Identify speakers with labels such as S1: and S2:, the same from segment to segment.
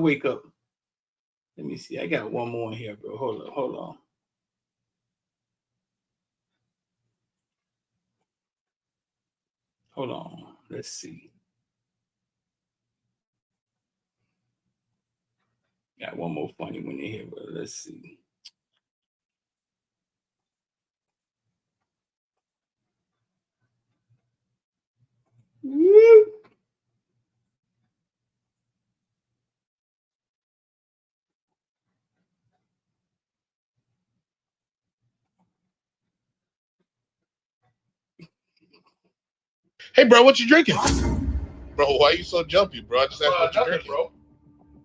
S1: wake up. Let me see. I got one more in here, bro. Hold on. Hold on. Let's see. Got one more funny one in here, bro. Let's see. Woo!
S2: Hey, bro, what you drinking? Bro, why are you so jumpy, bro? I just asked what you drinking,
S3: bro.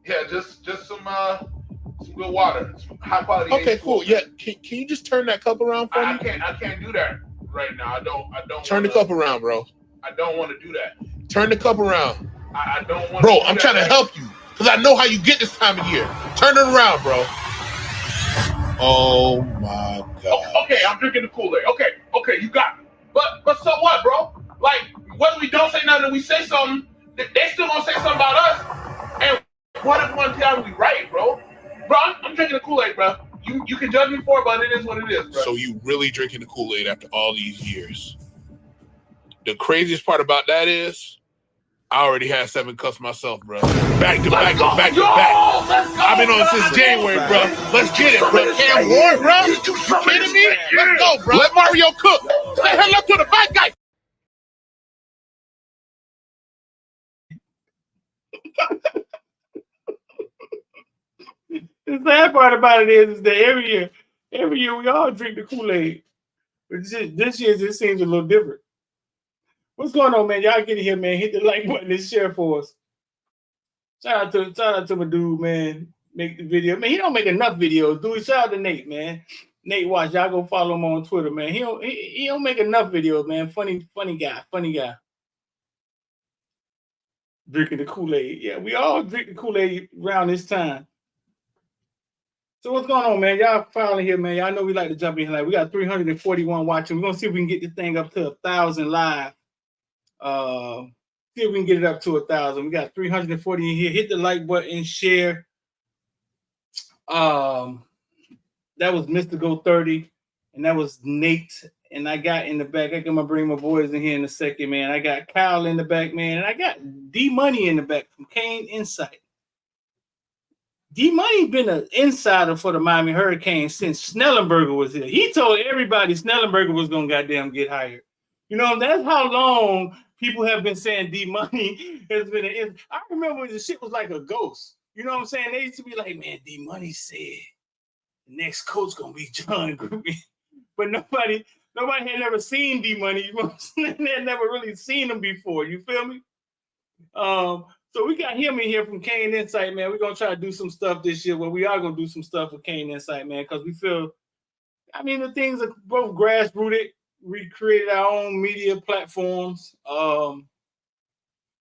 S3: Yeah, just some good water, some high quality.
S2: Okay, cool. Yeah, can you just turn that cup around for me?
S3: I can't do that right now. I don't.
S2: Turn the cup around, bro.
S3: I don't want to do that.
S2: Turn the cup around.
S3: I don't want.
S2: Bro, I'm trying to help you because I know how you get this time of year. Turn it around, bro. Oh my God.
S3: Okay, I'm drinking the Kool-Aid. Okay, you got me. But so what, bro? Like, whether we don't say nothing, we say something, they still gonna say something about us. And what if one time we right, bro? Bro, I'm drinking the Kool-Aid, bro. You can judge me for it, but it is what it is, bro.
S2: So you really drinking the Kool-Aid after all these years? The craziest part about that is, I already had 7 cups myself, bro. Back to back. I've been on since January, bro. Let's get it, bro. Can't Ward, bro. You kidding me? Let's go, bro. Let Mario cook. Say hello to the bad guy.
S1: The sad part about it is that every year we all drink the Kool-Aid. But this year it seems a little different. What's going on, man? Y'all get in here, man. Hit the like button and share for us. Shout out to my dude, man. Make the video. Man, he don't make enough videos, dude. Shout out to Nate, man. Nate Watch. Y'all go follow him on Twitter, man. He don't make enough videos, man. Funny guy. Drinking the Kool-Aid. Yeah, we all drink the Kool-Aid around this time. So what's going on, man? Y'all finally here, man. Y'all know we like to jump in here. Like, we got 341 watching. We're gonna see if we can get this thing up to 1,000 live. See if we can get it up to 1,000. We got 340 in here. Hit the like button, share. That was Mr. Go 30, and that was Nate. And I got in the back. I'm gonna bring my boys in here in a second, man. I got Kyle in the back, man, and I got D Money in the back from CanesInsight. D Money been an insider for the Miami Hurricanes since Snellenberger was here. He told everybody Snellenberger was gonna goddamn get hired. You know, that's how long people have been saying D Money has been an. I remember when the shit was like a ghost. You know what I'm saying? They used to be like, man, D Money said the next coach gonna be John Gruden, but nobody had never seen D Money. You know what I'm saying? They had never really seen him before. You feel me? So we got him in here from CanesInsight, man. We're gonna try to do some stuff this year. Well, we are gonna do some stuff with CanesInsight, man, because we feel. I mean, the things are both grassrooted. We created our own media platforms. The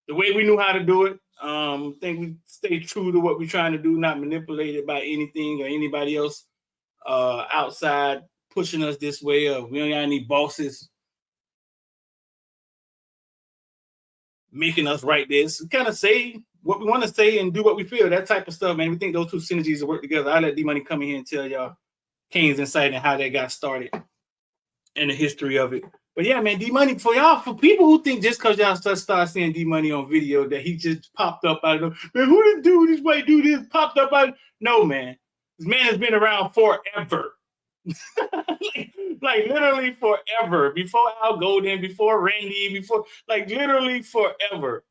S1: way we knew how to do it. I think we stay true to what we're trying to do, not manipulated by anything or anybody else outside pushing us this way. We don't got any bosses making us write this. We kind of say what we want to say and do what we feel. That type of stuff, man. We think those two synergies will work together. I'll let D Money come in here and tell y'all CanesInsight and how that got started and the history of it. But yeah, man, D Money, for people who think just because y'all start seeing D Money on video that he just popped up out of the, man, who this dude, this white dude is popped up out of, no, man. This man has been around forever. like literally forever. Before Al Golden, before Randy, before, like literally forever.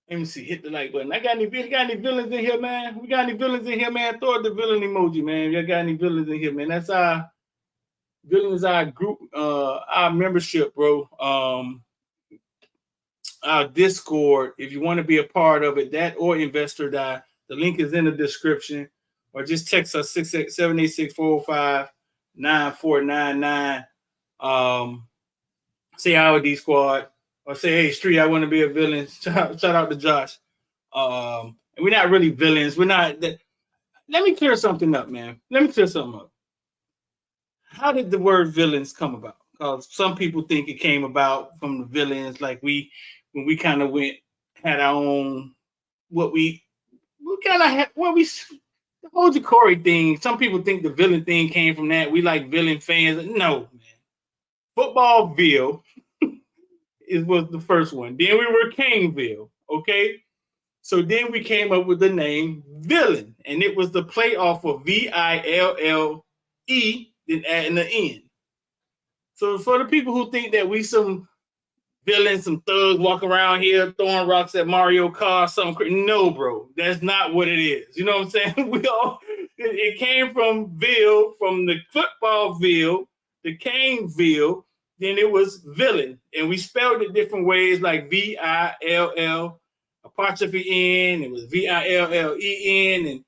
S1: Let me see, hit the like button. Got any villains in here, man? We got any villains in here, man? Throw the villain emoji, man. Y'all got any villains in here, man? That's our villains, our group, our membership, bro. Our Discord. If you want to be a part of it, that or Investor Die, the link is in the description. Or just text us 786-405-9499. Say IOD Squad. Or say, hey, Street, I want to be a villain. Shout out to Josh. And we're not really villains. We're not. Let me clear something up, man. How did the word villains come about? Because some people think it came about from the villains, like when we kind of had our own we kind of have the whole Ja'Cory thing. Some people think the villain thing came from that. We like villain fans. No, man. Footballville was the first one. Then we were Caneville. Okay. So then we came up with the name Villain, and it was the play off of VILLE, then adding the N. So for the people who think that we some villains, some thugs walk around here throwing rocks at Mario Kart, something, no, bro, that's not what it is. You know what I'm saying? It came from Ville, from the footballville, the Caneville, then it was Villain, and we spelled it different ways, like VILL. Apostrophe N, it was VILLEN, and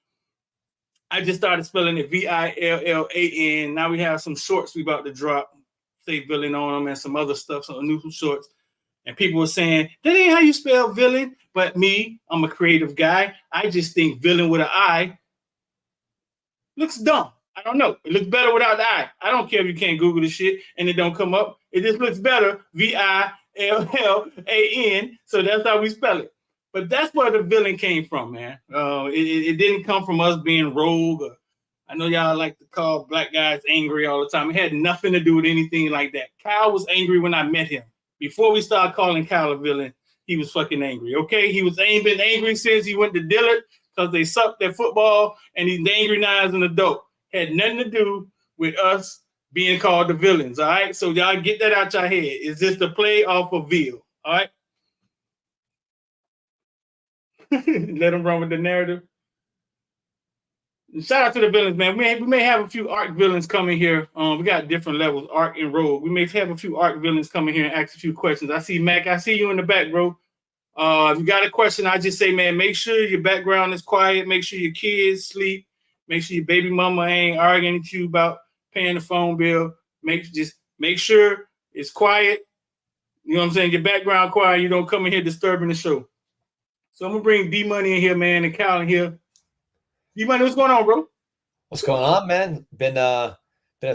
S1: I just started spelling it VILLAN. Now we have some shorts we about to drop, say villain on them, and some other stuff, some new shorts. And people were saying, that ain't how you spell villain. But me, I'm a creative guy. I just think villain with an I looks dumb. I don't know. It looks better without the I. I don't care if you can't Google the shit and it don't come up. It just looks better, VILLAN. So that's how we spell it. But that's where the villain came from, man. It didn't come from us being rogue. I know y'all like to call black guys angry all the time. It had nothing to do with anything like that. Kyle was angry when I met him. Before we started calling Kyle a villain, he was fucking angry, okay? He was been angry since he went to Dillard because they sucked at football, and he's angry now as an adult. Had nothing to do with us being called the villains, all right? So y'all get that out your head. It's just a play off of Ville, all right? Let them run with the narrative. Shout out to the villains, man. We may have a few arc villains coming here. We got different levels, arc and rogue. We may have a few arc villains coming here and ask a few questions. I see Mac. I see you in the back, bro. If you got a question, I just say, man, make sure your background is quiet. Make sure your kids sleep. Make sure your baby mama ain't arguing with you about paying the phone bill. Make sure it's quiet. You know what I'm saying? Your background quiet. You don't come in here disturbing the show. So I'm gonna bring D Money in here, man, and Cal in here. D Money, what's going on, bro?
S4: What's going on, man? Been a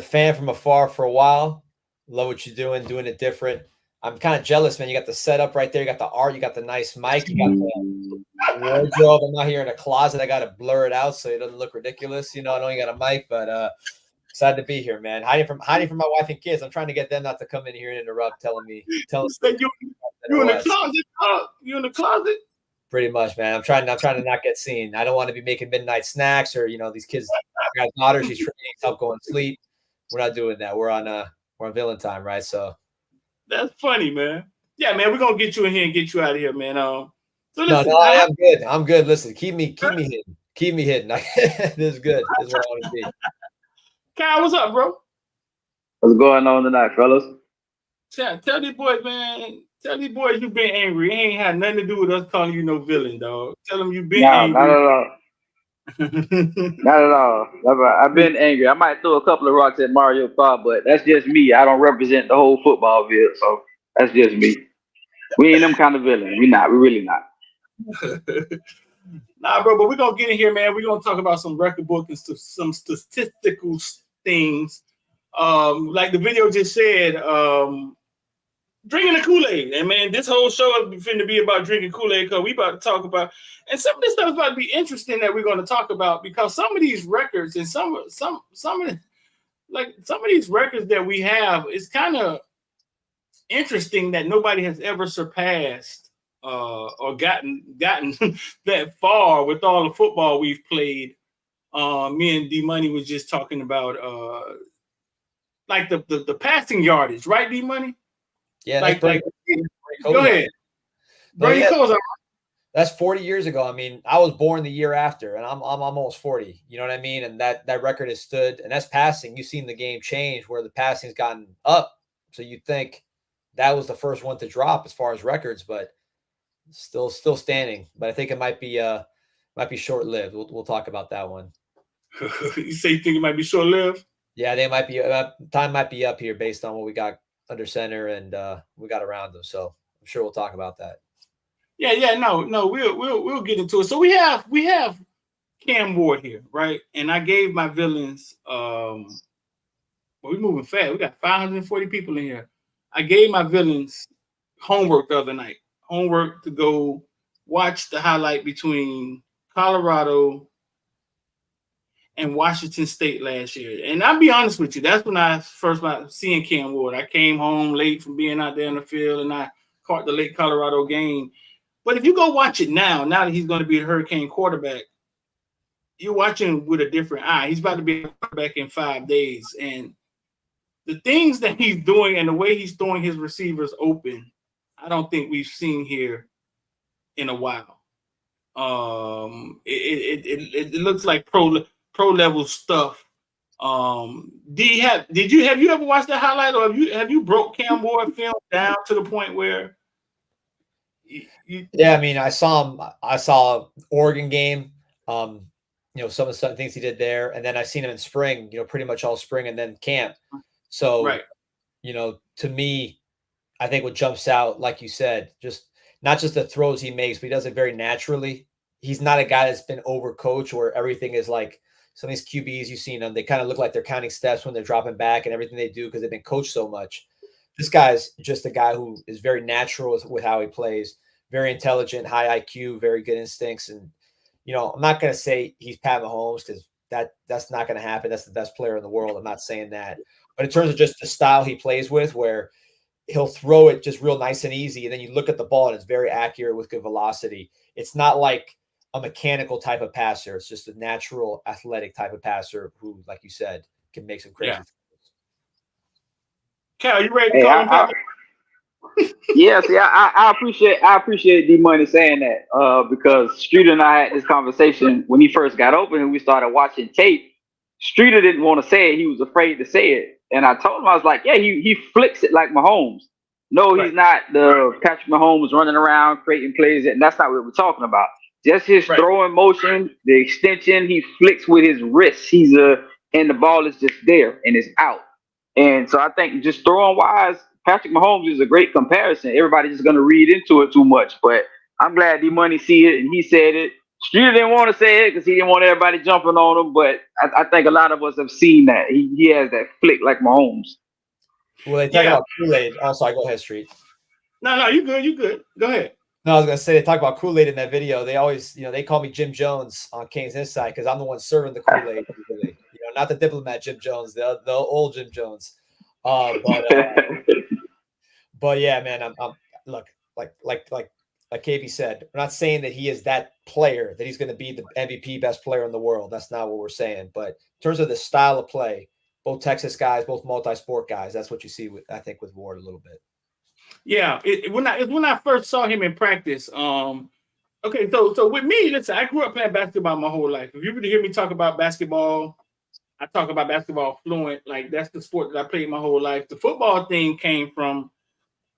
S4: fan from afar for a while. Love what you're doing it different. I'm kind of jealous, man. You got the setup right there. You got the art. You got the nice mic. You got the wardrobe. I'm not here in a closet. I got to blur it out so it doesn't look ridiculous. You know, I know you got a mic, but excited to be here, man. Hiding from my wife and kids. I'm trying to get them not to come in here and interrupt, telling us.
S1: You in the closet? You in the closet?
S4: Pretty much, man. I'm trying to not get seen. I don't want to be making midnight snacks or, you know, these kids. I got a daughter. She's training, help going to sleep. We're not doing that. We're on villain time, right? So
S1: that's funny, man. Yeah, man. We're gonna get you in here and get you out of here, man. So
S4: listen, no, I'm good. I'm good. Listen, keep me hidden. Keep me hidden. This is good. This is where I want to be.
S1: Kyle, what's up, bro?
S5: What's going on tonight, fellas?
S1: Tell these boys, man. Tell these boys you been angry. It ain't had nothing to do with us calling you no villain, dog. Tell them you been angry.
S5: Not at all. Not at all. I've been angry. I might throw a couple of rocks at Mario Kart, but that's just me. I don't represent the whole footballville, so that's just me. We ain't them kind of villain. We not. We really not.
S1: Nah, bro, but we're going to get in here, man. We're going to talk about some record book and some statistical things. Like the video just said, drinking the Kool-Aid. And, man, this whole show is going to be about drinking Kool-Aid because we about to talk about, and some of this stuff is about to be interesting that we're going to talk about because some of these records and some of these records that we have is kind of interesting that nobody has ever surpassed or gotten that far with all the football we've played. Me and D Money was just talking about like the passing yardage, right, D Money?
S4: Yeah,
S1: like
S4: go
S1: ahead. Brady Cole's
S4: that's 40 years ago. I mean, I was born the year after, and I'm almost 40. You know what I mean? And that record has stood, and that's passing. You've seen the game change where the passing's gotten up. So you think that was the first one to drop as far as records, but still standing. But I think it might be short-lived. We'll talk about that one.
S1: You say you think it might be short-lived?
S4: Yeah, they might be. Time might be up here based on what we got under center and we got around them. So I'm sure we'll talk about that. Yeah,
S1: no, we'll get into it. So we have Cam Ward here, right? And I gave my villains. Well, we're moving fast. We got 540 people in here. I gave my villains homework the other night. Homework to go watch the highlight between Colorado and Washington State last year. And I'll be honest with you, that's when I first started seeing Cam Ward. I came home late from being out there in the field, and I caught the late Colorado game. But if you go watch it now that he's going to be a Hurricane quarterback, you're watching with a different eye. He's about to be a quarterback in 5 days. And the things that he's doing and the way he's throwing his receivers open, I don't think we've seen here in a while. It looks like pro level stuff. Have you ever watched that highlight, or have you broke Cam Ward film down to the point where
S4: yeah, I mean, I saw Oregon game, some of the things he did there, and then I've seen him in spring, pretty much all spring, and then camp. So
S1: right.
S4: To me, I think what jumps out, like you said, not just the throws he makes, but he does it very naturally. He's not a guy that's been overcoached where everything is like some of these QBs you've seen them. They kind of look like they're counting steps when they're dropping back and everything they do because they've been coached so much. This guy's just a guy who is very natural with how he plays, very intelligent, high IQ, very good instincts. And, I'm not going to say he's Pat Mahomes because that's not going to happen. That's the best player in the world. I'm not saying that. But in terms of just the style he plays with, where he'll throw it just real nice and easy, and then you look at the ball and it's very accurate with good velocity. It's not like a mechanical type of passer. It's just a natural athletic type of passer who, like you said, can make some crazy throws.
S1: Cal, you ready to call him?
S5: Yeah, see, I appreciate D Money saying that because Streeter and I had this conversation when he first got open and we started watching tape. Streeter didn't want to say it; he was afraid to say it, and I told him, I was like, "Yeah, he flicks it like Mahomes. No, he's not the Patrick Mahomes running around creating plays, and that's not what we're talking about. Just his throwing motion, the extension, he flicks with his wrist. And the ball is just there and it's out. And so I think just throwing wise, Patrick Mahomes is a great comparison. Everybody's just going to read into it too much, but I'm glad D Money see it and he said it. Streeter didn't want to say it because he didn't want everybody jumping on him, but I think a lot of us have seen that. He has that flick like Mahomes.
S4: Well, they talk about Kool-Aid. Oh, sorry, go ahead, Street.
S1: No, you good. Go ahead.
S4: No, I was going to say, they talk about Kool-Aid in that video. They always, they call me Jim Jones on CanesInsight because I'm the one serving the Kool-Aid. Not the diplomat Jim Jones, the old Jim Jones. But yeah, man, I'm look, like KB said, we're not saying that he is that player, that he's going to be the MVP best player in the world. That's not what we're saying. But in terms of the style of play, both Texas guys, both multi-sport guys, that's what you see with Ward a little bit.
S1: Yeah, when I first saw him in practice, okay, so with me, listen, I grew up playing basketball my whole life. If you were to hear me talk about basketball, I talk about basketball fluent. Like, that's the sport that I played my whole life. The football thing came from,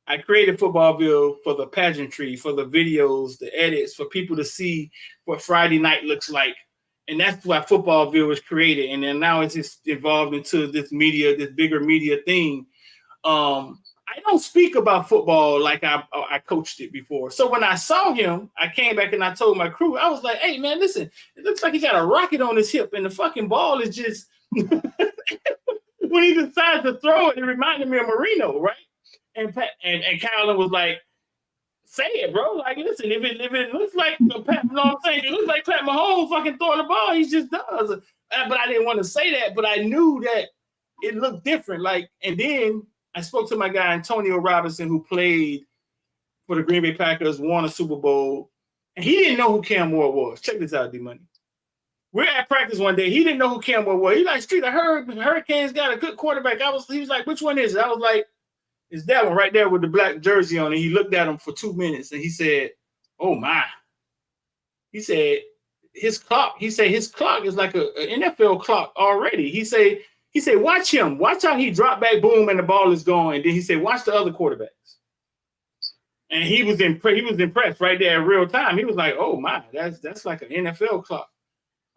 S1: I created Footballville for the pageantry, for the videos, the edits, for people to see what Friday night looks like. And that's why Footballville was created. And then now it's just evolved into this media, this bigger media thing. I don't speak about football like I coached it before. So when I saw him, I came back and I told my crew, I was like, hey, man, listen, it looks like he got a rocket on his hip and the fucking ball is just – when he decided to throw it, it reminded me of Marino, right? And Carolyn was like, say it, bro. Like, listen, if it looks like Pat, you know what I'm saying? It looks like Pat Mahomes fucking throwing the ball. He just does. But I didn't want to say that, but I knew that it looked different. Like, and then I spoke to my guy, Antonio Robinson, who played for the Green Bay Packers, won a Super Bowl, and he didn't know who Cam Ward was. Check this out, D Money. We're at practice one day. He didn't know who Cam Ward was. He like, Street, I heard Hurricanes got a good quarterback. He was like, which one is it? I was like, it's that one right there with the black jersey on it. He looked at him for 2 minutes and he said, oh my. He said his clock is like an NFL clock already. He said, watch him. Watch how he drop back, boom, and the ball is going. And then he said, watch the other quarterbacks. And he was impressed right there in real time. He was like, oh my, that's like an NFL clock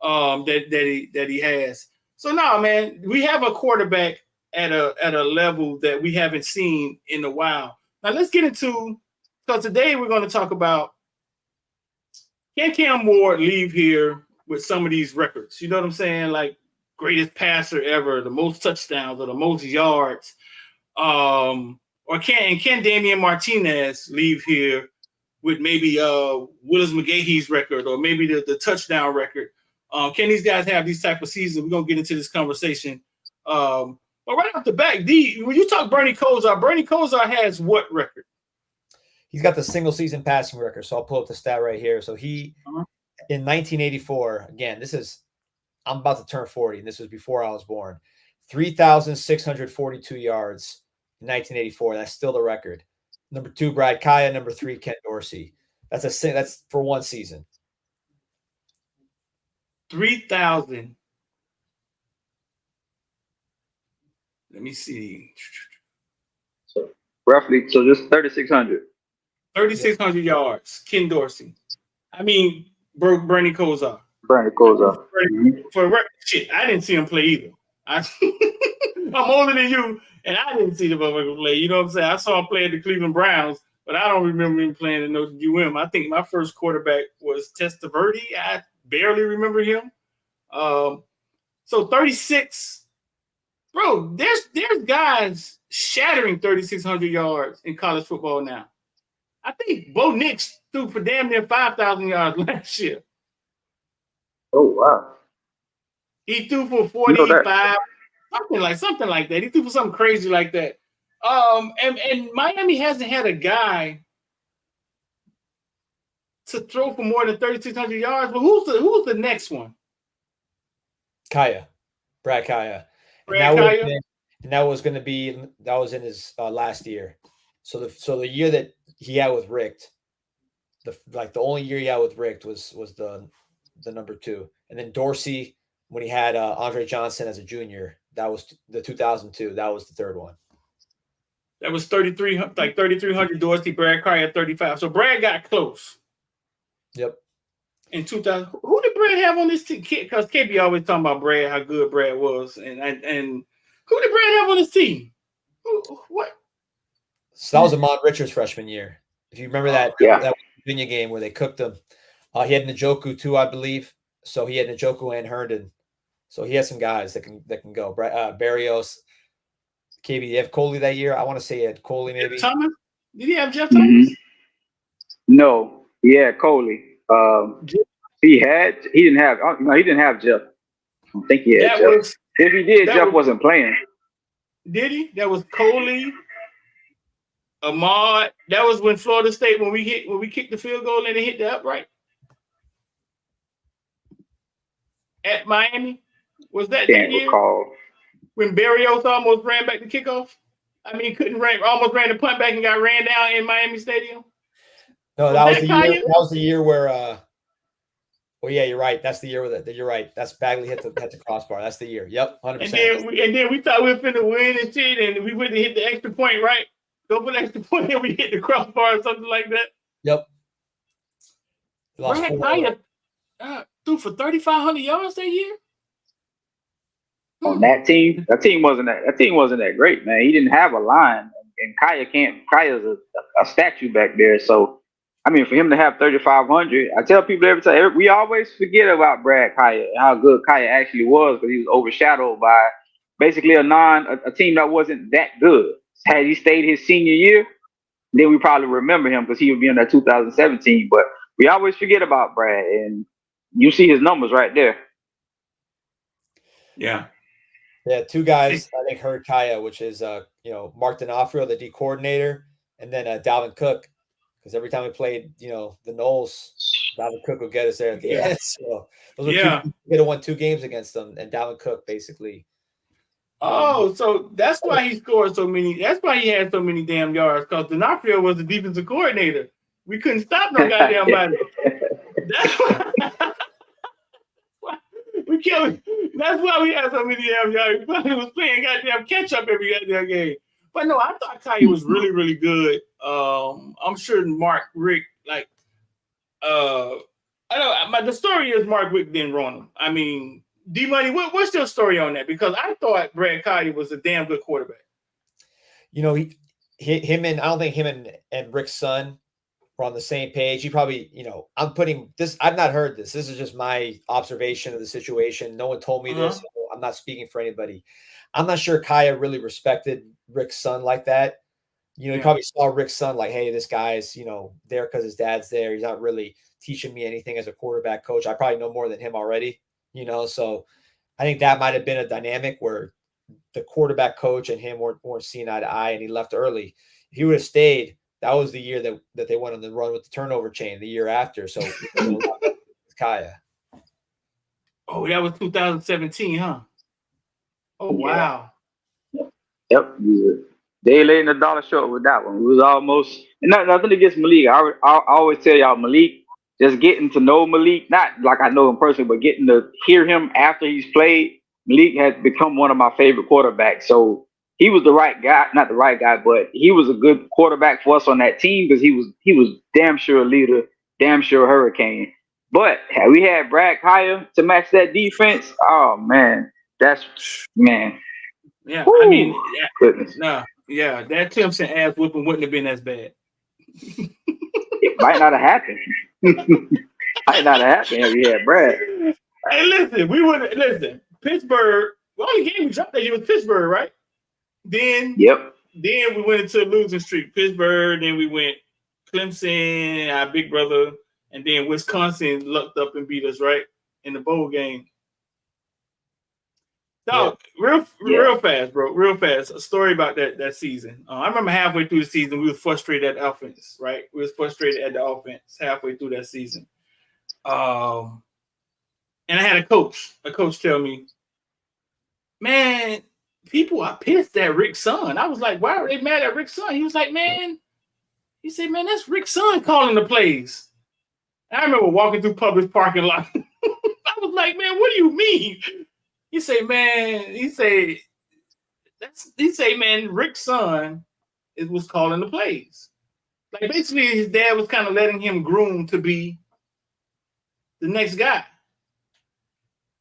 S1: that he has. So no, man, we have a quarterback at a level that we haven't seen in a while. Now let's get into, so today we're going to talk about, can Cam Ward leave here with some of these records? You know what I'm saying? Like greatest passer ever, the most touchdowns or the most yards. Or can Damian Martinez leave here with maybe Willis McGahee's record or maybe the touchdown record. Can these guys have these type of seasons? We're gonna get into this conversation. But right off the bat, D, when you talk Bernie Kosar has what record?
S4: He's got the single season passing record. So I'll pull up the stat right here. So he in 1984, again, I'm about to turn 40, and this was before I was born. 3,642 yards in 1984. That's still the record. Number 2, Brad Kaya. Number 3, Ken Dorsey. That's for one season.
S1: 3,000. Let me see.
S5: So roughly, so just 3,600.
S1: 3,600 yards. Ken Dorsey. I mean, Bernie Kosar.
S5: Bernie Kosar.
S1: For record, shit, I didn't see him play either. I'm older than you, and I didn't see the motherfucker play. You know what I'm saying? I saw him play at the Cleveland Browns, but I don't remember him playing in those UM. I think my first quarterback was Testaverde. I barely remember him. So 36. Bro, there's guys shattering 3,600 yards in college football now. I think Bo Nix threw for damn near 5,000 yards last year.
S5: Oh wow!
S1: He threw for 45, something like that. He threw for something crazy like that. And Miami hasn't had a guy to throw for more than 3,600 yards. But who's the next one?
S4: Kaya, Brad Kaya. And that was going to be in his last year. So the year that he had with Richt, the only year he had with Richt was the number 2, and then Dorsey when he had Andre Johnson as a junior, that was the 2002. That was the third one.
S1: That was 3,300 Dorsey. Brad Kaya 35. So Brad got close.
S4: Yep.
S1: In 2000, who did Brad have on this team? Because KB always talking about Brad, how good Brad was, and who did Brad have on his team? What?
S4: So that was Ahmad Richards' freshman year. If you remember that Virginia game where they cooked him, he had Njoku too, I believe. So he had Njoku and Herndon. So he had some guys that can go. Barrios, KB. Did he have Coley that year? I want to say he had Coley maybe.
S1: Thomas? Did he have Jeff Thomas?
S5: No, yeah, Coley. He didn't have Jeff. I think he had Jeff. If he did, Jeff wasn't playing.
S1: Did he? That was Coley, Ahmad. That was when Florida State when we kicked the field goal and they hit the upright at Miami. Was that
S5: Can't
S1: year
S5: recall.
S1: When Barrios almost ran back the kickoff? I mean, almost ran the punt back and got ran down in Miami Stadium.
S4: No, that was the year. That was the year where. Well, yeah, you're right. That's the year with it. You're right. That's Bagley hit the crossbar. That's the year. Yep, 100%.
S1: And then we thought we were finna win and shit, and we went to hit the extra point, right? Go for the extra point, and we hit the crossbar or something like that.
S4: Yep.
S1: Brad Kaya threw for 3,500 yards that year.
S5: On that team wasn't that great, man. He didn't have a line, and Kaya's a statue back there. So, I mean, for him to have 3,500, I tell people every time, we always forget about Brad Kaya and how good Kaya actually was, because he was overshadowed by basically a team that wasn't that good. Had he stayed his senior year, then we probably remember him because he would be on that 2017. But we always forget about Brad, and you see his numbers right there.
S1: Yeah.
S4: Yeah, 2 guys I think hurt Kaya, which is Mark D'Onofrio, the D coordinator, and then Dalvin Cook, because every time we played the Knowles, Dalvin Cook would get us there at the end. So those were we won 2 games against them, and Dalvin Cook basically.
S1: Oh, so that's why he scored so many. That's why he had so many damn yards, because D'Onofrio was the defensive coordinator. We couldn't stop no goddamn body. That's why we killed. That's why we had so many damn yards. He was playing goddamn catch up every goddamn game. But no, I thought Kaya was really, really good. I'm sure Mark Richt, I know the story is Mark Richt didn't run him. I mean, D Money, what's your story on that? Because I thought Brad Kaya was a damn good quarterback.
S4: I don't think him and Rick's son were on the same page. He probably, I'm putting this. I've not heard this. This is just my observation of the situation. No one told me this. I'm not speaking for anybody. I'm not sure Kaya really respected Rick's son like that. You know, he probably saw Rick's son like, hey, this guy's, you know, there because his dad's there. He's not really teaching me anything as a quarterback coach. I probably know more than him already, you know. So I think that might have been a dynamic where the quarterback coach and him weren't seeing eye to eye, and he left early. If he would have stayed, that was the year that they went on the run with the turnover chain the year after. So Kaya.
S1: Oh, that was 2017, huh? Oh, wow.
S5: Yep. Day late in the dollar short with that one. It was almost nothing against Malik. I always tell y'all, Malik, just getting to know Malik, not like I know him personally, but getting to hear him after he's played. Malik has become one of my favorite quarterbacks. So he was the right guy, not the right guy, but he was a good quarterback for us on that team because he was damn sure a leader, damn sure a hurricane. But had we had Brad Kaya to match that defense, oh man, man.
S1: Yeah,
S5: Woo,
S1: I mean,
S5: goodness.
S1: Yeah, that Clemson ass whooping wouldn't have been as bad.
S5: It might not have happened. Might not have happened if you had Brad.
S1: Hey, listen. Pittsburgh. The only game we dropped that year was Pittsburgh, right? Then we went into a losing streak. Pittsburgh. Then we went Clemson, our big brother, and then Wisconsin lucked up and beat us right in the bowl game. So real fast, bro. Real fast. A story about that season. I remember halfway through the season, we were frustrated at the offense, right? We was frustrated at the offense halfway through that season. And I had a coach tell me, man, people are pissed at Rick's son. I was like, why are they mad at Rick's son? He was like, man, he said, man, that's Rick's son calling the plays. And I remember walking through Publix parking lot. I was like, man, what do you mean? He say, man, man, Rick's son was calling the plays. Like basically his dad was kind of letting him groom to be the next guy.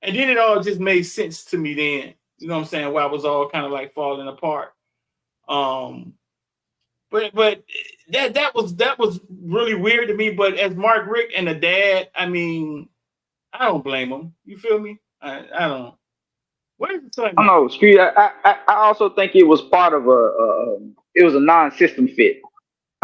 S1: And then it all just made sense to me then. You know what I'm saying? Where I was all kind of like falling apart. But that was really weird to me. But as Mark Rick and the dad, I mean, I don't blame him. You feel me? I don't. Where's the son?
S5: I don't know. Screw. I also think it was part of it was a non-system fit.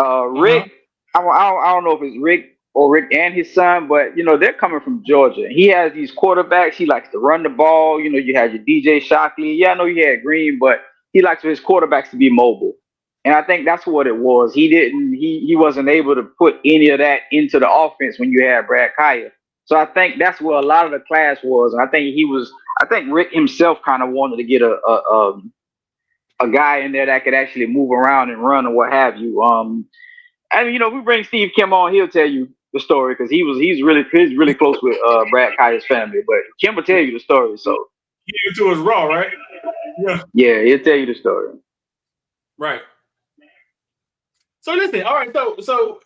S5: Rick, I don't know if it's Rick or Rick and his son, but you know they're coming from Georgia. He has these quarterbacks. He likes to run the ball. You know, you had your DJ Shockley. Yeah, I know you had Green, but he likes for his quarterbacks to be mobile. And I think that's what it was. He wasn't able to put any of that into the offense when you had Brad Kaya. So I think that's where a lot of the class was. And I think Rick himself kind of wanted to get a guy in there that could actually move around and run or what have you. I mean, you know, we bring Steve Kim on, he'll tell you the story because he's really close with Brad Kaya's family. But Kim will tell you the story. So
S1: he into his raw, right?
S5: Yeah, he'll tell you the story.
S1: Right. So listen, all right. So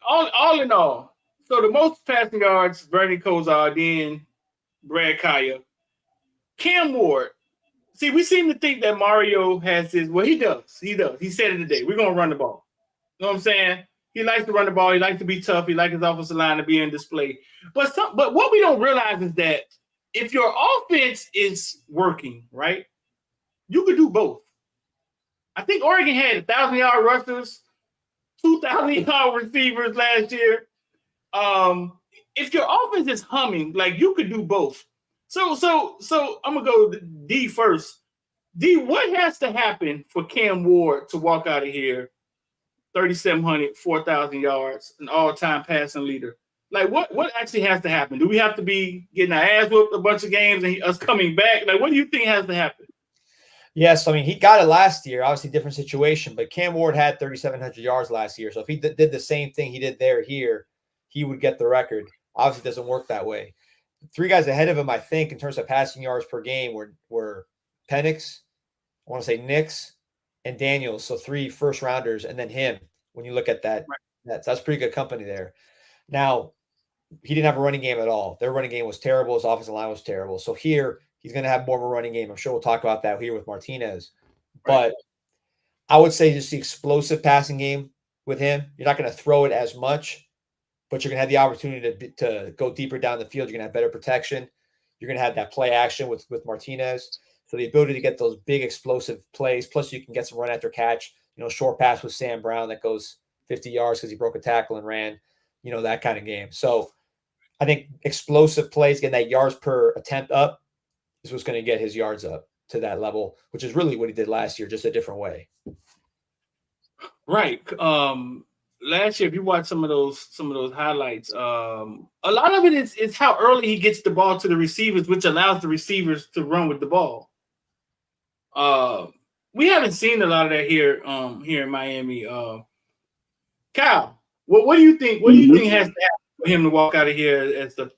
S1: all in all, so the most passing yards, Bernie Kosar, then Brad Kaya, Cam Ward. See, we seem to think that Mario has his. Well, he does. He said it today. We're gonna run the ball. You know what I'm saying? He likes to run the ball. He likes to be tough. He likes his offensive line to be in display. But what we don't realize is that if your offense is working, right, you could do both. I think Oregon had 1,000-yard rushers, 2,000-yard receivers last year. If your offense is humming, like you could do both. So I'm gonna go to D first. D, what has to happen for Cam Ward to walk out of here 3,700, 4,000 yards, an all-time passing leader? Like what actually has to happen? Do we have to be getting our ass whooped a bunch of games and us coming back? Like what do you think has to happen?
S4: Yes, I mean, he got it last year, obviously different situation, but Cam Ward had 3,700 yards last year. So if he did the same thing he did here, he would get the record. Obviously, it doesn't work that way. The three guys ahead of him, I think, in terms of passing yards per game were Penix, I want to say Nix, and Daniels. So 3 first-rounders, and then him. When you look at that, that's pretty good company there. Now, he didn't have a running game at all. Their running game was terrible. His offensive line was terrible. So here, he's going to have more of a running game. I'm sure we'll talk about that here with Martinez. But I would say just the explosive passing game with him. You're not going to throw it as much, but you're going to have the opportunity to go deeper down the field. You're going to have better protection. You're going to have that play action with Martinez. So the ability to get those big explosive plays, plus you can get some run after catch. short pass with Sam Brown that goes 50 yards because he broke a tackle and ran, that kind of game. So I think explosive plays, getting that yards per attempt up is what's going to get his yards up to that level, which is really what he did last year, just a different way.
S1: Right. Last year, if you watch some of those highlights, a lot of it is how early he gets the ball to the receivers, which allows the receivers to run with the ball. We haven't seen a lot of that here in Miami. Kyle, what do you think? What do you think has to happen for him to walk out of here as the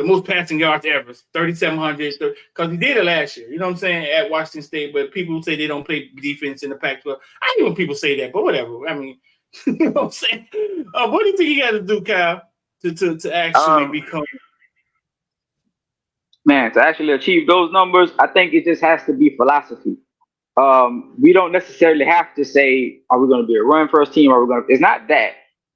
S1: most passing yards ever, 3,700? Because he did it last year. You know what I'm saying, at Washington State. But people say they don't play defense in the Pac-12. I hate when people say that, but whatever. I mean, you know what I'm saying. What do you think he got to do, Kyle, to actually become?
S5: Man, to actually achieve those numbers, I think it just has to be philosophy. We don't necessarily have to say, are we going to be a run first team? It's not that.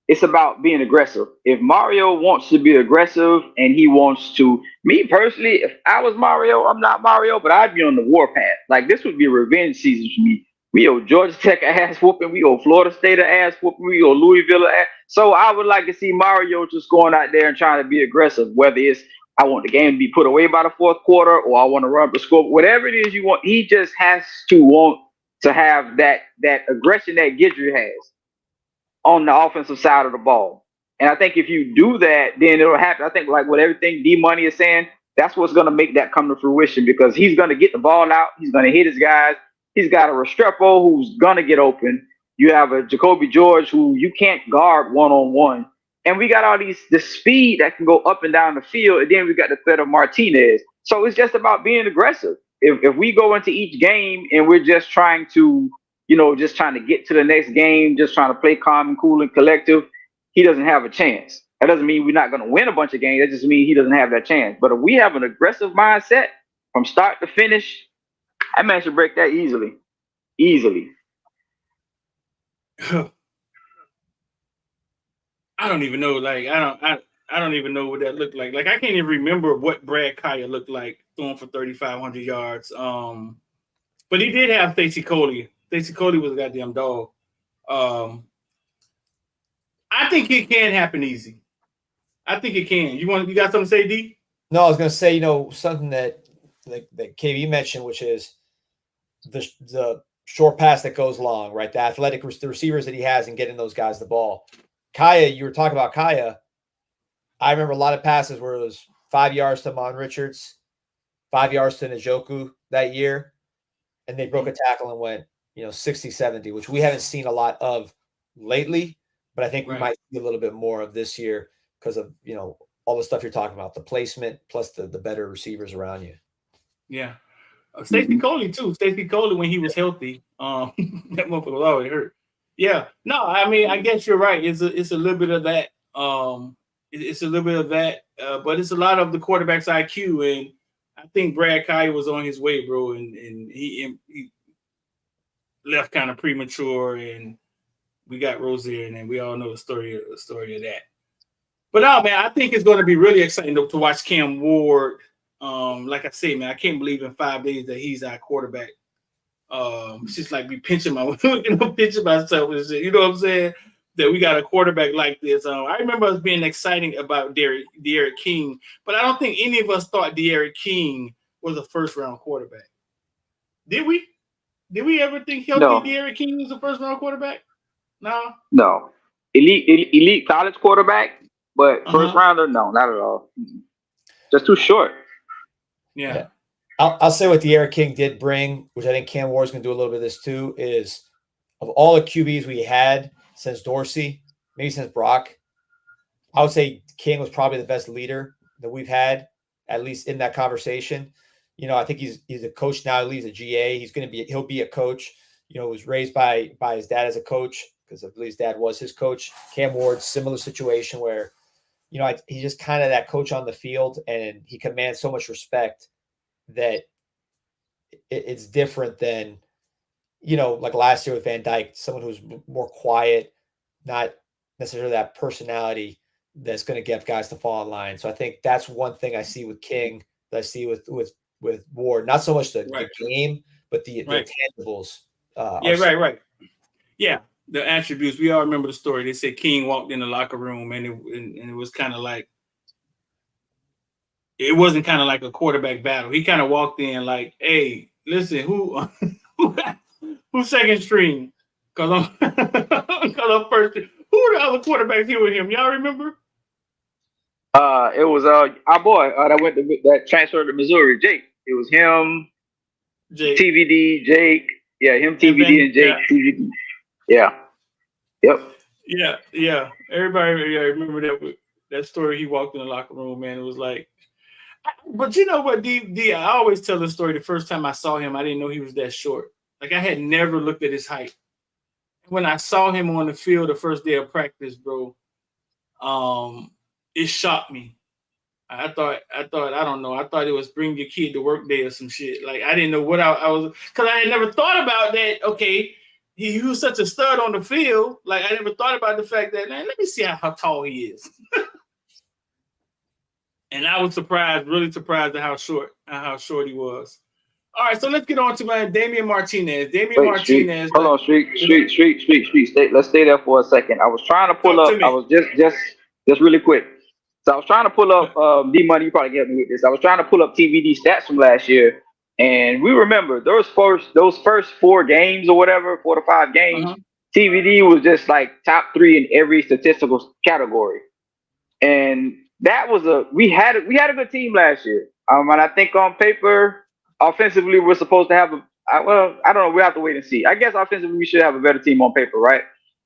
S5: It's about being aggressive. If Mario wants to be aggressive and he wants to, me personally, if I was Mario, I'm not Mario, but I'd be on the warpath. Like, this would be a revenge season for me. We owe Georgia Tech an ass whooping. We owe Florida State an ass whooping. We owe Louisville an ass. So I would like to see Mario just going out there and trying to be aggressive, whether it's I want the game to be put away by the fourth quarter or I want to run the score, whatever it is you want. He just has to want to have that aggression that Guidry has on the offensive side of the ball. And I think if you do that, then it'll happen. I think like what everything D Money is saying, that's what's going to make that come to fruition, because he's going to get the ball out. He's going to hit his guys. He's got a Restrepo who's going to get open. You have a Jacoby George who you can't guard one-on-one. And we got all the speed that can go up and down the field. And then we got the threat of Martinez. So it's just about being aggressive. If we go into each game and we're just trying to, just trying to get to the next game, just trying to play calm and cool and collective, he doesn't have a chance. That doesn't mean we're not going to win a bunch of games. That just means he doesn't have that chance. But if we have an aggressive mindset from start to finish, that man should break that easily. Easily.
S1: I don't even know. Like, I don't even know what that looked like. Like, I can't even remember what Brad Kaya looked like throwing for 3,500 yards. But he did have Stacey Coley. Stacey Coley was a goddamn dog. I think it can happen easy. I think it can. You got something to say, D?
S4: No, I was going to say, something that KV mentioned, which is the short pass that goes long, right? The receivers that he has and getting those guys the ball. Kaya, you were talking about Kaya. I remember a lot of passes where it was 5 yards to Mon Richards, 5 yards to Njoku that year, and they broke a tackle and went, 60, 70, which we haven't seen a lot of lately, but I think we might see a little bit more of this year because of, all the stuff you're talking about, the placement plus the better receivers around you.
S1: Yeah. Stacey Coley, too. Stacey Coley, when he was healthy, that motherfucker was always hurt. Yeah. No, I mean, I guess you're right. It's a little bit of that. It's a little bit of that, but it's a lot of the quarterback's IQ. And I think Brad Kaya was on his way, bro, and he left kind of premature, and we got Rozier, and then we all know the story of that. But no, man, I think it's going to be really exciting to watch Cam Ward. Like I say, man, I can't believe in 5 days that he's our quarterback. It's just like me pinching myself and shit. You know what I'm saying? That we got a quarterback like this. I remember us being excited about De'Aaron King, but I don't think any of us thought De'Aaron King was a first-round quarterback. Did we? Did we ever think De'Aaron King was a first-round quarterback? No.
S5: No. Elite college quarterback, but first rounder, no, not at all. Just too short.
S1: Yeah.
S4: I'll say what De'Aaron King did bring, which I think Cam Ward's going to do a little bit of this too, is of all the QBs we had since Dorsey, maybe since Brock, I would say King was probably the best leader that we've had, at least in that conversation. I think he's a coach now. He's a GA. He'll be a coach. Was raised by his dad as a coach because I believe his dad was his coach. Cam Ward, similar situation where, he's just kind of that coach on the field, and he commands so much respect that it's different than, like last year with Van Dyke, someone who's more quiet, not necessarily that personality that's going to get guys to fall in line. So I think that's one thing I see with King that I see with Ward. Not so much the game, but the intangibles
S1: Right. Yeah, the attributes. We all remember the story. They said King walked in the locker room, and it was kind of like it wasn't kind of like a quarterback battle. He kind of walked in like, "Hey, listen, who's second string? Because I'm first. Who are the other quarterbacks here with him? Y'all remember?
S5: It was our boy that transferred to Missouri, Jake. It was him,
S1: Jake,
S5: TVD, Jake. Yeah, him, TVD, and Jake.
S1: Yeah.
S5: TVD. Yeah. Yep.
S1: Yeah. Everybody, remember that story. He walked in the locker room, man. It was like, but you know what, D, I always tell the story. The first time I saw him, I didn't know he was that short. Like I had never looked at his height. When I saw him on the field the first day of practice, bro, it shocked me. I thought, I don't know. I thought it was bring your kid to work day or some shit. Like I didn't know what I was, because I had never thought about that. Okay, he was such a stud on the field. Like I never thought about the fact that, man, let me see how tall he is. And I was surprised, really surprised at how short he was. All right, so let's get on to my Damien Martinez. Martinez.
S5: Hold on, Street. Let's stay there for a second. I was trying to pull up. I was just really quick. So I was trying to pull up D Money. You probably get me with this. I was trying to pull up TVD stats from last year, and we remember those first 4 games or whatever, 4 to 5 games. TVD was just like top 3 in every statistical category, and that was we had a good team last year. And I think on paper, offensively, we're supposed to have I don't know. We have to wait and see. I guess offensively, we should have a better team on paper, right?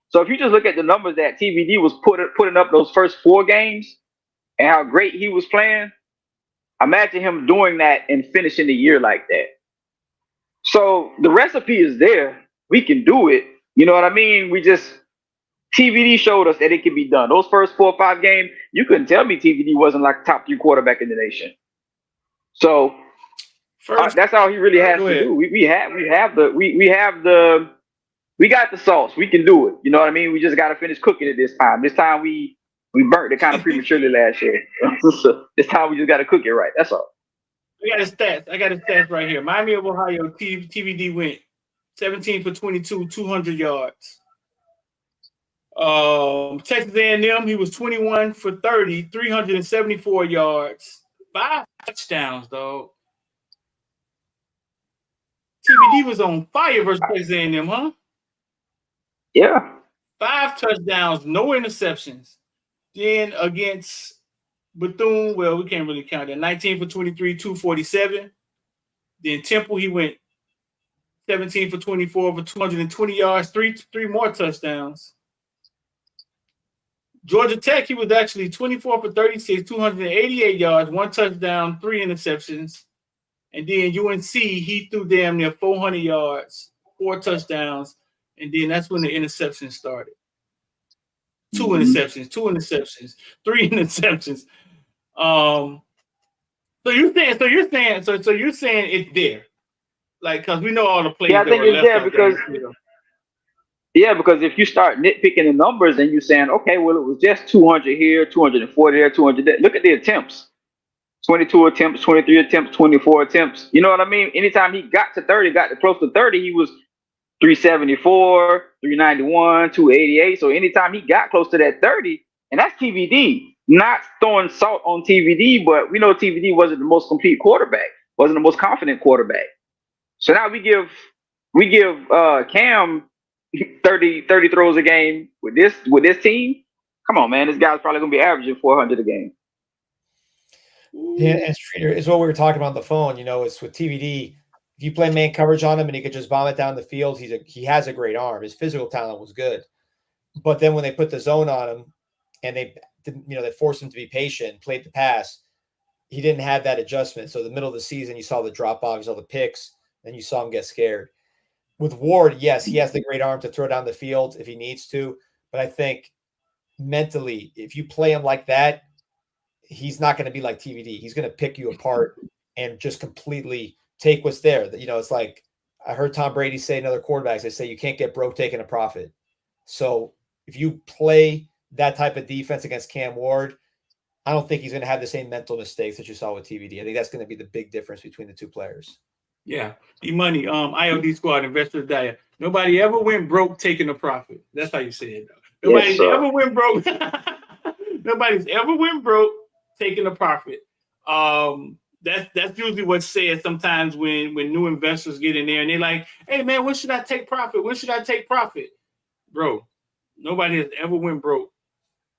S5: So if you just look at the numbers that TVD was putting up those first 4 games and how great he was playing, imagine him doing that and finishing the year like that. So the recipe is there. We can do it. You know what I mean? TVD showed us that it can be done. Those first 4 or 5 games, you couldn't tell me TVD wasn't like top 3 quarterback in the nation. So that's all he really has to do. We got the sauce. We can do it. You know what I mean? We just got to finish cooking it this time. This time we burnt it kind of prematurely last year. So this time we just got to cook it right. That's all.
S1: I got his stats right here. Miami of Ohio, TVD went 17 for 22, 200 yards. Texas A&M, he was 21 for 30, 374 yards, 5 touchdowns, dog. TVD was on fire versus Texas A&M, huh?
S5: Yeah.
S1: 5 touchdowns, no interceptions. Then against Bethune, well, we can't really count that. 19 for 23, 247. Then Temple, he went 17 for 24 for 220 yards, three more touchdowns. Georgia Tech, he was actually 24 for 36, 288 yards, 1 touchdown, 3 interceptions. And then UNC, he threw damn near 400 yards, 4 touchdowns. And then that's when the interceptions started. 2 interceptions, 3 interceptions. So you're saying it's there. Like, because we know all the plays.
S5: Yeah, I think it's there because because if you start nitpicking the numbers and you're saying, okay, well, it was just 200 here, 240 there, 200 there. Look at the attempts. 22 attempts, 23 attempts, 24 attempts. You know what I mean? Anytime he got to close to 30, he was 374, 391, 288. So anytime he got close to that 30, and that's TVD. Not throwing salt on TVD, but we know TVD wasn't the most complete quarterback, wasn't the most confident quarterback. So now we give Cam 30 throws a game with this team. Come on, man, this guy's probably gonna be averaging 400 a game.
S4: Yeah, and Streeter, it's what we were talking about on the phone. You know, it's with TVD. If you play man coverage on him and he could just bomb it down the field, he has a great arm. His physical talent was good, but then when they put the zone on him and they forced him to be patient, played the pass, he didn't have that adjustment. So the middle of the season, you saw the drop off, you saw the picks, and you saw him get scared. With Ward, yes, he has the great arm to throw down the field if he needs to, but I think mentally, if you play him like that, he's not going to be like TVD. He's going to pick you apart and just completely take what's there. You know, it's like I heard Tom Brady say in other quarterbacks, they say you can't get broke taking a profit. So if you play that type of defense against Cam Ward, I don't think he's going to have the same mental mistakes that you saw with TVD. I think that's going to be the big difference between the two players.
S1: Yeah. D Money, IOD squad, investor diet. Nobody ever went broke taking a profit. That's how you say it, though.
S5: Yes,
S1: Nobody's
S5: sir.
S1: ever went broke. Nobody's ever went broke taking a profit. That's usually what's said sometimes when new investors get in there and they're like, hey man, when should I take profit? When should I take profit? Bro, nobody has ever went broke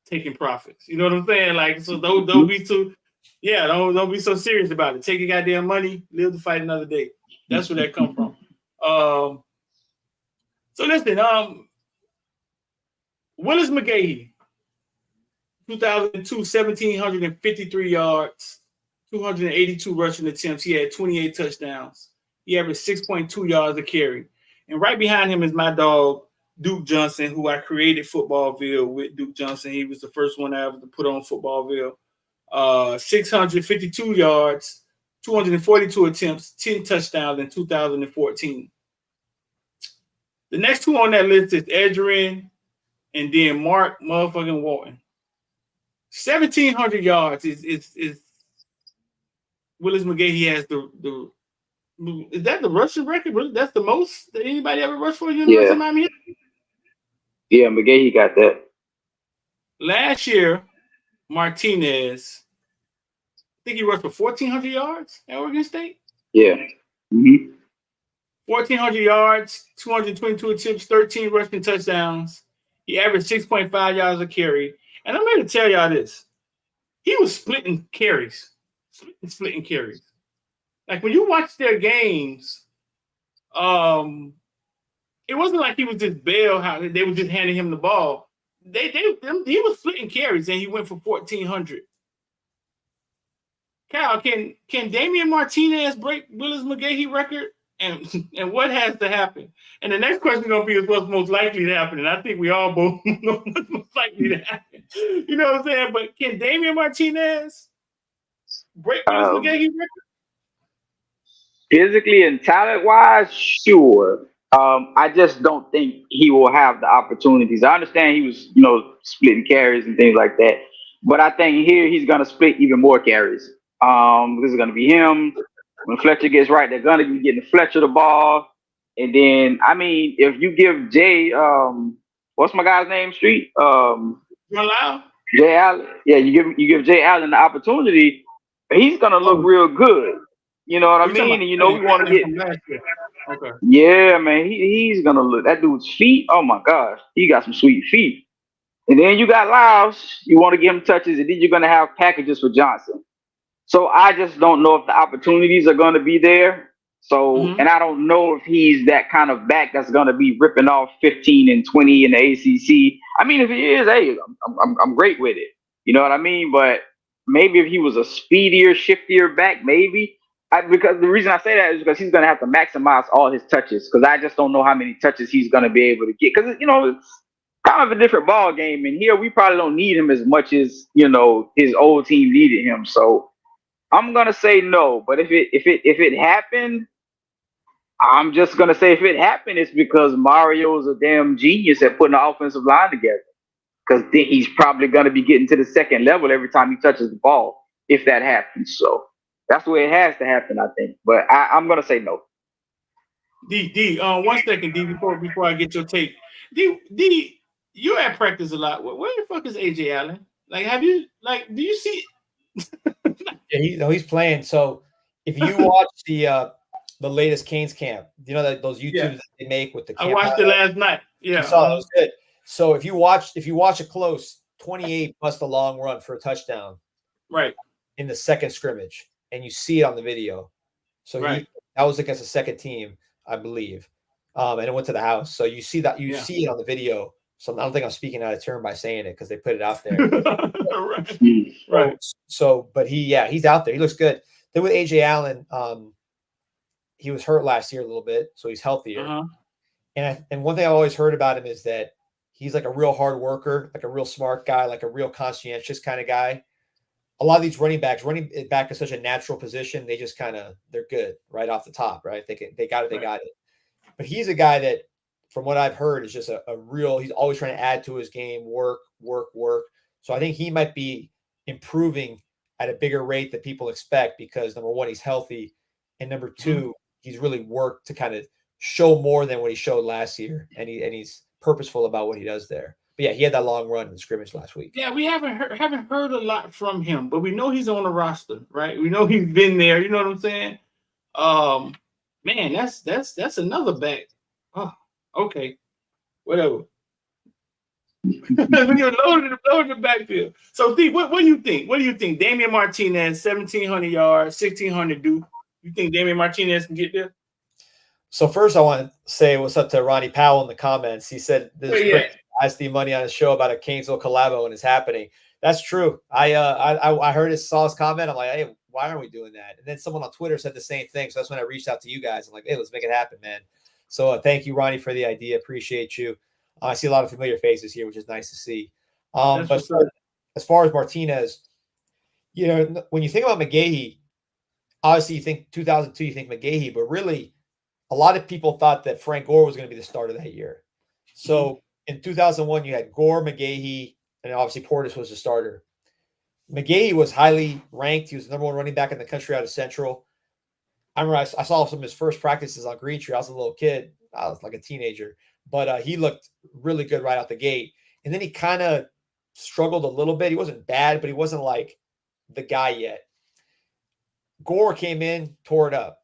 S1: taking profits. You know what I'm saying? Like, so don't be too, yeah, don't be so serious about it. Take your goddamn money, live to fight another day. That's where that come from. So listen, Willis McGahee, 2002, 1,753 yards, 282 rushing attempts. He had 28 touchdowns. He averaged 6.2 yards a carry. And right behind him is my dog, Duke Johnson, who I created Footballville with Duke Johnson. He was the first one I ever to put on Footballville. 652 yards, 242 attempts, 10 touchdowns in 2014. The next two on that list is Edgerrin and then Mark motherfucking Walton. 1,700 yards is Willis McGahee has the is that the rushing record? That's the most that anybody ever rushed for University of Miami?
S5: Yeah, McGahee got that.
S1: Last year, Martinez, I think he rushed for 1,400 yards at Oregon State.
S5: Yeah.
S1: 1,400 yards, 222 attempts, 13 rushing touchdowns. He averaged 6.5 yards a carry. And I'm here to tell y'all this. He was splitting carries. Splitting carries. Like when you watch their games, it wasn't like he was just bail how they were just handing him the ball. He was splitting carries and he went for 1,400. Kyle, can Damian Martinez break Willis McGahee record? And what has to happen? And the next question is going to be is what's most likely to happen. And I think we all both know what's most likely to happen. You know what I'm saying? But can Damian Martinez break Willis McGahee record?
S5: Physically and talent-wise, sure. I just don't think he will have the opportunities. I understand he was, splitting carries and things like that. But I think here he's going to split even more carries. This is going to be him. When Fletcher gets right, they're going to be getting Fletcher the ball. And then, I mean, if you give Jay, what's my guy's name, Street? Jay Allen. Yeah, you give Jay Allen the opportunity, he's going to look real good. You know what I mean? And we want to get.
S1: Okay.
S5: Yeah, man, he's going to look. That dude's feet, oh my gosh, he got some sweet feet. And then you got Lyles, you want to give him touches, and then you're going to have packages for Johnson. So I just don't know if the opportunities are going to be there. So, and I don't know if he's that kind of back that's going to be ripping off 15 and 20 in the ACC. I mean, if he is, hey, I'm great with it. You know what I mean? But maybe if he was a speedier, shiftier back, maybe. Because the reason I say that is because he's going to have to maximize all his touches. Because I just don't know how many touches he's going to be able to get. Because, it's kind of a different ball game. And here we probably don't need him as much as, his old team needed him. So I'm gonna say no, but if it happened, I'm just gonna say if it happened, it's because Mario's a damn genius at putting the offensive line together. Because he's probably gonna be getting to the second level every time he touches the ball, if that happens. So that's the way it has to happen, I think. But I'm gonna say no.
S1: D, 1 second, D, before I get your take. D, you're at practice a lot. Where the fuck is AJ Allen? Like, do you see?
S4: Yeah, he's playing. So if you watch the latest Canes camp, those YouTubes that they make with the camp.
S1: I watched it last night. Yeah,
S4: it was good. So if you watch it close, 28 bust a long run for a touchdown,
S1: right,
S4: in the second scrimmage, and you see it on the video. So that was against the second team, I believe, and it went to the house. So you see that see it on the video. So I don't think I'm speaking out of turn by saying it because they put it out there.
S1: Right.
S4: So, but he's out there. He looks good. Then with AJ Allen, he was hurt last year a little bit, so he's healthier. And one thing I've always heard about him is that he's like a real hard worker, like a real smart guy, like a real conscientious kind of guy. A lot of these running back is such a natural position. They just they're good right off the top, right? They got it. But he's a guy that, from what I've heard, is just a real. He's always trying to add to his game, work. So I think he might be improving at a bigger rate than people expect because number one, he's healthy, and number two, he's really worked to kind of show more than what he showed last year, and he's purposeful about what he does there. But yeah, he had that long run in the scrimmage last week.
S1: Yeah, we haven't heard a lot from him, but we know he's on the roster, right? We know he's been there. You know what I'm saying? Man, that's another back. Oh, okay, whatever. You're loaded the backfield. So, Steve, what do you think? What do you think? Damien Martinez, 1,700 yards, 1,600 do. You think Damien Martinez can get there?
S4: So first, I want to say what's up to Ronnie Powell in the comments. He said this is crazy. D Money on his show about a Canesville collabo and it's happening. That's true. I heard saw his comment. I'm like, hey, why aren't we doing that? And then someone on Twitter said the same thing. So that's when I reached out to you guys. I'm like, hey, let's make it happen, man. So thank you, Ronnie, for the idea. Appreciate you. I see a lot of familiar faces here, which is nice to see. But as far as Martinez, you know, when you think about McGahee, obviously you think 2002, you think McGahee, but really a lot of people thought that Frank Gore was going to be the starter that year. So in 2001, you had Gore, McGahee, and obviously Portis was the starter. McGahee was highly ranked. He was the number one running back in the country out of Central. I remember I saw some of his first practices on Green Tree. I was a little kid. I was like a teenager. But he looked really good right out the gate. And then he kind of struggled a little bit. He wasn't bad, but he wasn't like the guy yet. Gore came in, tore it up.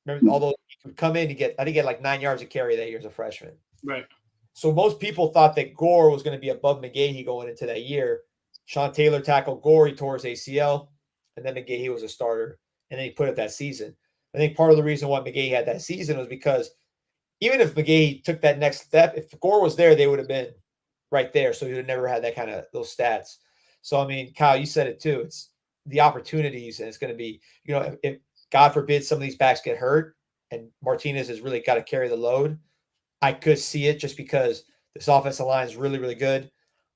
S4: Remember, although he could come in to I think he had like 9 yards of carry that year as a freshman.
S1: Right.
S4: So most people thought that Gore was going to be above McGahee going into that year. Sean Taylor tackled Gore. He tore his ACL. And then McGahee was a starter. And then he put it that season. I think part of the reason why McGahee had that season was because even if McGahee took that next step, if Gore was there, they would have been right there. So he would have never had that kind of those stats. So, I mean, Kyle, you said it too. It's the opportunities, and it's going to be, you know, if God forbid some of these backs get hurt and Martinez has really got to carry the load, I could see it just because this offensive line is really, really good.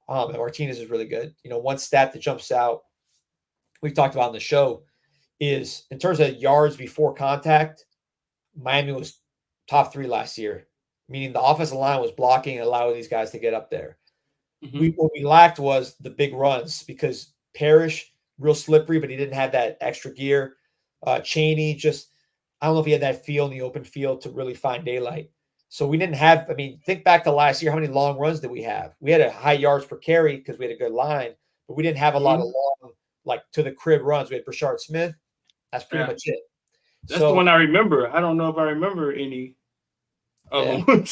S4: And Martinez is really good. You know, one stat that jumps out, we've talked about on the show, is in terms of yards before contact, Miami was top 3 last year, meaning the offensive line was blocking and allowing these guys to get up there. What we lacked was the big runs because Parrish, real slippery, but he didn't have that extra gear. Chaney, just, I don't know if he had that feel in the open field to really find daylight. So we didn't have, I mean, think back to last year, how many long runs did we have? We had a high yards per carry because we had a good line, but we didn't have a lot of long, like to the crib runs. We had Brashard Smith. That's pretty much it.
S1: That's the one I remember. I don't know if I remember any of them.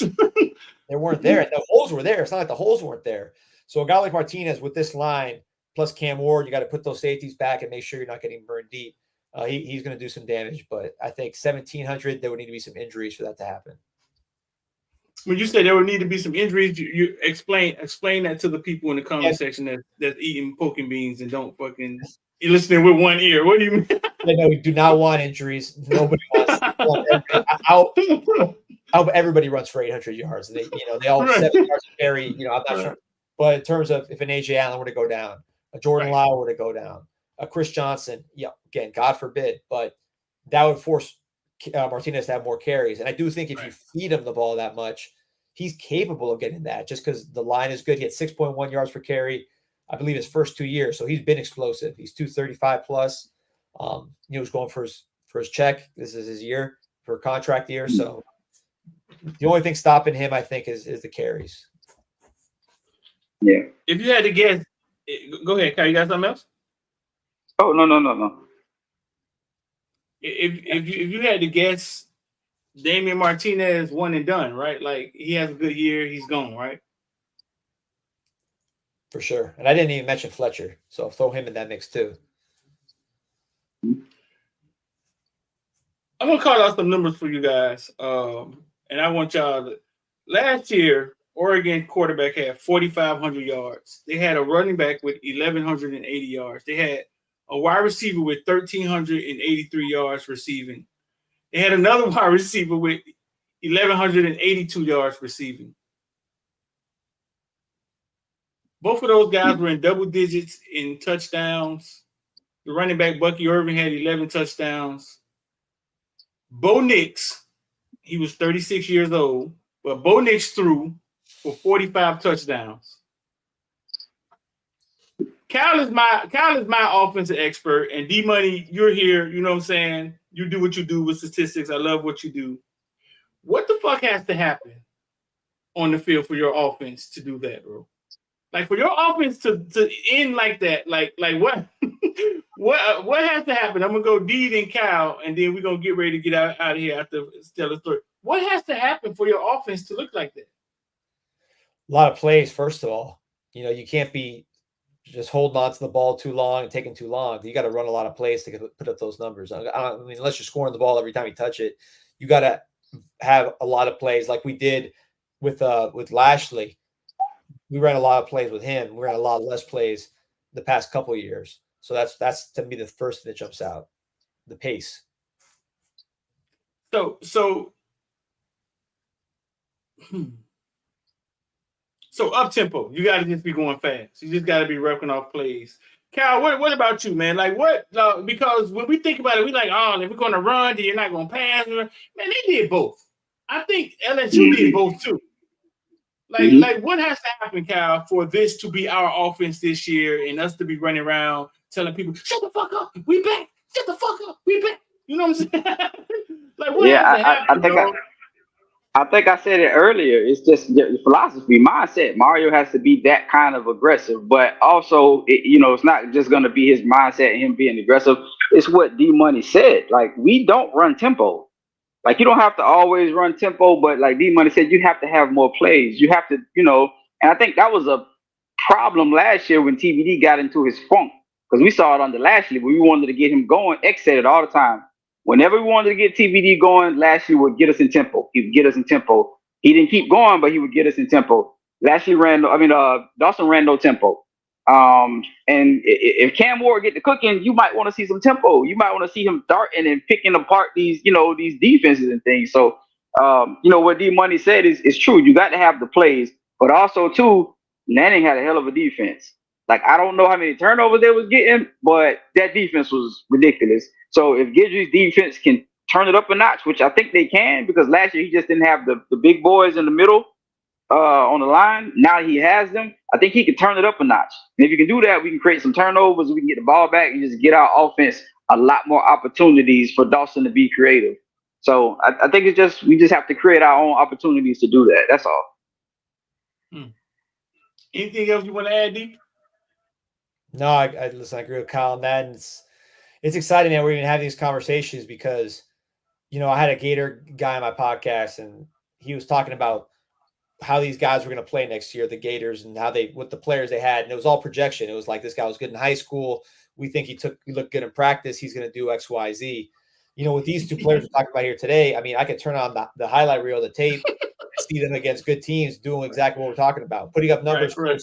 S4: They weren't there. And the holes were there. It's not like the holes weren't there. So a guy like Martinez with this line, plus Cam Ward, you got to put those safeties back and make sure you're not getting burned deep. He's going to do some damage. But I think 1,700, there would need to be some injuries for that to happen. When
S1: you say there would need to be some injuries, you explain that to the people in the comment section that's eating poke and beans and don't fucking listening with one ear. What do you mean?
S4: No, we do not want injuries. Nobody wants. I hope everybody runs for 800 yards. They all have 7 yards of carry. You know, I'm not sure. But in terms of if an A.J. Allen were to go down, a Jordan Lyle were to go down, a Chris Johnson, again, God forbid, but that would force Martinez to have more carries. And I do think if you feed him the ball that much, he's capable of getting that just because the line is good. He had 6.1 yards per carry, I believe, his first 2 years. So he's been explosive. He's 235 plus. He was going for his check. This is his year for a contract year. So the only thing stopping him, I think, is the carries.
S5: Yeah.
S1: If you had to guess, go ahead, Kyle. You got something else?
S5: Oh, no.
S1: If you had to guess, Damien Martinez one and done, right? Like he has a good year, he's gone, right?
S4: For sure. And I didn't even mention Fletcher, so I'll throw him in that mix too.
S1: I'm gonna call out some numbers for you guys, and I want y'all to. Last year, Oregon quarterback had 4,500 yards. They had a running back with 1,180 yards. They had a wide receiver with 1,383 yards receiving. They had another wide receiver with 1,182 yards receiving. Both of those guys were in double digits in touchdowns. The running back, Bucky Irving, had 11 touchdowns. Bo Nix, he was 36 years old, but Bo Nix threw for 45 touchdowns. Cal is my offensive expert, and D Money, you're here. You know what I'm saying? You do what you do with statistics. I love what you do. What the fuck has to happen on the field for your offense to do that, bro? Like for your offense to end like that, like what what has to happen? I'm gonna go D then Cal, and then we're gonna get ready to get out of here after Stella's story. What has to happen for your offense to look like that?
S4: A lot of plays, first of all. You can't be just holding on to the ball too long and taking too long. You got to run a lot of plays to put up those numbers. I mean, unless you're scoring the ball every time you touch it, you got to have a lot of plays like we did with Lashley. We ran a lot of plays with him. We ran a lot less plays the past couple of years. So that's to me the first thing that jumps out, the pace.
S1: So up tempo, you got to just be going fast. You just got to be repping off plays. Cal, what about you, man? Like what? Because when we think about it, we like, oh, if we're going to run, then you're not going to pass. Man, they did both. I think LSU did both too. Like what has to happen, Cal, for this to be our offense this year and us to be running around telling people, shut the fuck up, we back. Shut the fuck up, we back. You know what I'm saying? Like what has to happen,
S5: I think I said it earlier. It's just the philosophy, mindset. Mario has to be that kind of aggressive, but also, it's not just going to be his mindset and him being aggressive. It's what D Money said. Like, we don't run tempo. Like, you don't have to always run tempo, but like D Money said, you have to have more plays. You have to, and I think that was a problem last year when TBD got into his funk, because we saw it on the Lashley where we wanted to get him going. X said it all the time. Whenever we wanted to get TBD going, Lashley would get us in tempo. He would get us in tempo. He didn't keep going, but he would get us in tempo. Dawson ran no tempo. And if Cam Ward get to cooking, you might want to see some tempo. You might want to see him darting and picking apart these defenses and things. So, what D Money said is true. You got to have the plays, but also too, Lanning had a hell of a defense. Like, I don't know how many turnovers they was getting, but that defense was ridiculous. So if Guidry's defense can turn it up a notch, which I think they can, because last year he just didn't have the big boys in the middle on the line. Now he has them. I think he can turn it up a notch. And if you can do that, we can create some turnovers. We can get the ball back and just get our offense a lot more opportunities for Dawson to be creative. So I think we just have to create our own opportunities to do that. That's all.
S1: Anything else you want to add, D?
S4: No, I agree with Kyle on that. And it's exciting that we're even having these conversations because, I had a Gator guy on my podcast and he was talking about how these guys were going to play next year, the Gators, and what the players they had. And it was all projection. It was like, this guy was good in high school. We think he looked good in practice. He's going to do X, Y, Z. With these two players we're talking about here today, I mean, I could turn on the highlight reel, the tape, see them against good teams doing exactly what we're talking about, putting up numbers.
S1: Right.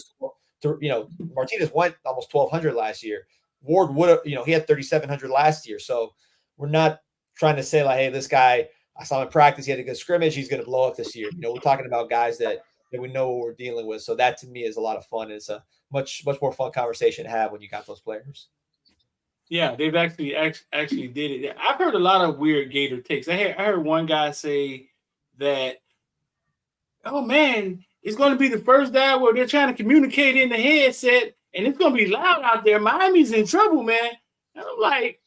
S4: Martinez went almost 1,200 last year. Ward would have, he had 3,700 last year. So we're not trying to say like, hey, this guy, I saw him in practice, he had a good scrimmage, he's going to blow up this year. We're talking about guys that we know what we're dealing with. So that to me is a lot of fun. It's a much more fun conversation to have when you got those players.
S1: Yeah, they've actually did it. I've heard a lot of weird Gator takes. I heard one guy say that, oh man, it's going to be the first day where they're trying to communicate in the headset, and it's going to be loud out there. Miami's in trouble, man. And I'm like,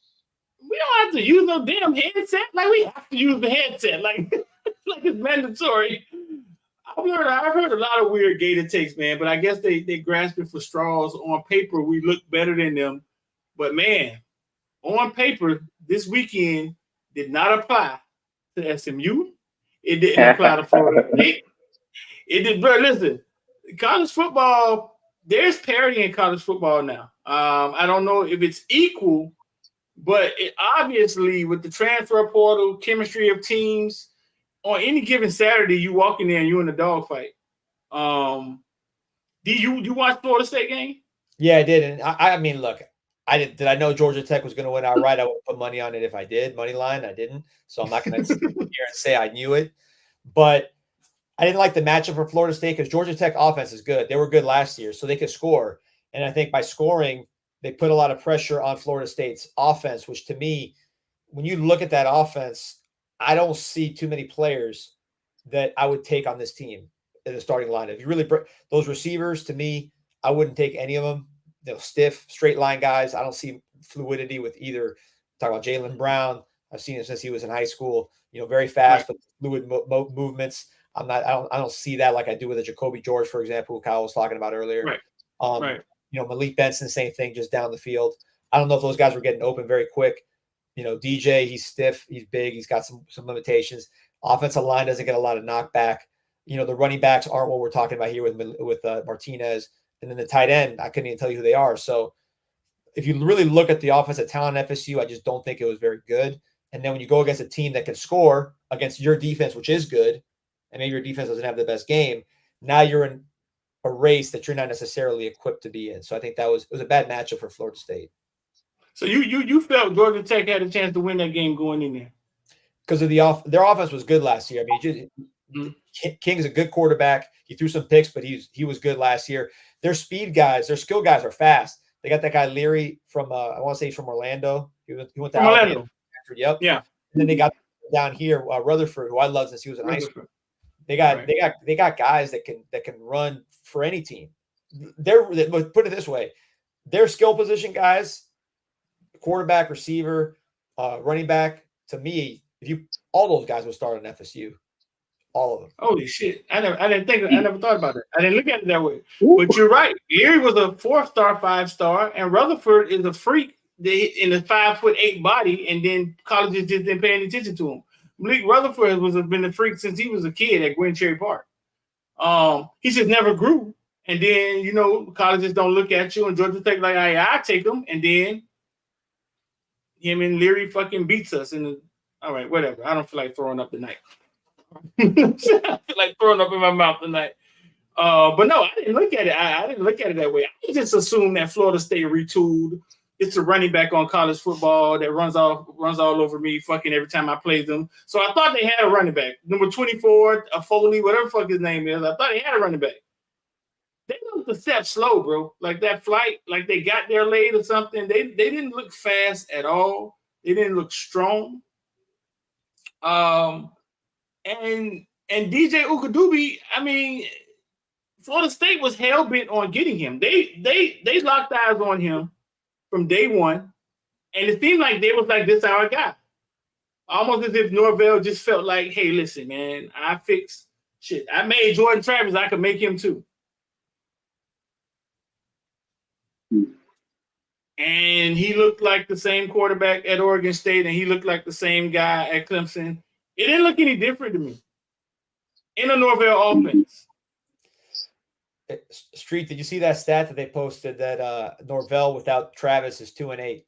S1: we don't have to use no damn headset. Like, we have to use the headset. Like, like it's mandatory. I've heard a lot of weird Gator takes, man, but I guess they grasping for straws. On paper, we look better than them. But, man, on paper, this weekend did not apply to SMU. It didn't apply to Florida State. It did, bro. Listen, college football, there's parity in college football now. I don't know if it's equal, but it obviously with the transfer portal, chemistry of teams, on any given Saturday, you walk in there and you're in a dogfight. Did you watch Florida State game?
S4: Yeah, I did. And I mean, look, did I know Georgia Tech was going to win outright? I would put money on it if I did. Money line, I didn't. So I'm not going to sit here and say I knew it. But I didn't like the matchup for Florida State because Georgia Tech offense is good. They were good last year, so they could score. And I think by scoring, they put a lot of pressure on Florida State's offense, which to me, when you look at that offense, I don't see too many players that I would take on this team in the starting lineup. If you really those receivers, to me, I wouldn't take any of them. stiff, straight line guys. I don't see fluidity with either. Talk about Jaylen Brown. I've seen him since he was in high school. Very fast, but fluid movements. I don't see that like I do with a Jacoby George, for example, who Kyle was talking about earlier.
S1: Right.
S4: Malik Benson, same thing, just down the field. I don't know if those guys were getting open very quick. DJ, he's stiff, he's big, he's got some limitations. Offensive line doesn't get a lot of knockback. The running backs aren't what we're talking about here with Martinez, and then the tight end, I couldn't even tell you who they are. So if you really look at the offensive talent at FSU, I just don't think it was very good. And then when you go against a team that can score against your defense, which is good, and maybe your defense doesn't have the best game, now you're in a race that you're not necessarily equipped to be in. So I think it was a bad matchup for Florida State.
S1: So you felt Georgia Tech had a chance to win that game going in there
S4: because of their offense was good last year. I mean, King's a good quarterback. He threw some picks, but he was good last year. Their speed guys, their skill guys are fast. They got that guy Leary from I want to say he's from Orlando. He went to Orlando. Yep.
S1: Yeah.
S4: And then they got down here Rutherford, who I love since he was in high school. They got guys that can run for any team. Put it this way, their skill position guys, quarterback, receiver, running back. To me, all those guys would start on FSU, all of them.
S1: Holy shit! I never thought about it. I didn't look at it that way. But you're right. Erie was a 4-star, 5-star, and Rutherford is a freak in a 5'8" body, and then colleges just didn't pay any attention to him. Malik Rutherford has been a freak since he was a kid at Gwen Cherry Park. He just never grew, and then colleges don't look at you, and Georgia Tech like, I take him, and then him and Leary fucking beats us. All right, whatever. I don't feel like throwing up tonight. I feel like throwing up in my mouth tonight. But no, I didn't look at it. I didn't look at it that way. I just assumed that Florida State retooled. It's a running back on college football that runs all over me fucking every time I play them. So I thought they had a running back. Number 24, a Foley, whatever the fuck his name is. I thought they had a running back. They looked a step slow, bro. Like that flight, like they got there late or something. They didn't look fast at all. They didn't look strong. And DJ Ukadubi, I mean, Florida State was hell bent on getting him. They locked eyes on him from day one, and it seemed like they was like, this our guy. Almost as if Norvell just felt like, hey, listen, man, I fixed shit. I made Jordan Travis. I could make him too. And he looked like the same quarterback at Oregon State, and he looked like the same guy at Clemson. It didn't look any different to me in a Norvell offense.
S4: Street, did you see that stat that they posted that Norvell without Travis is 2-8?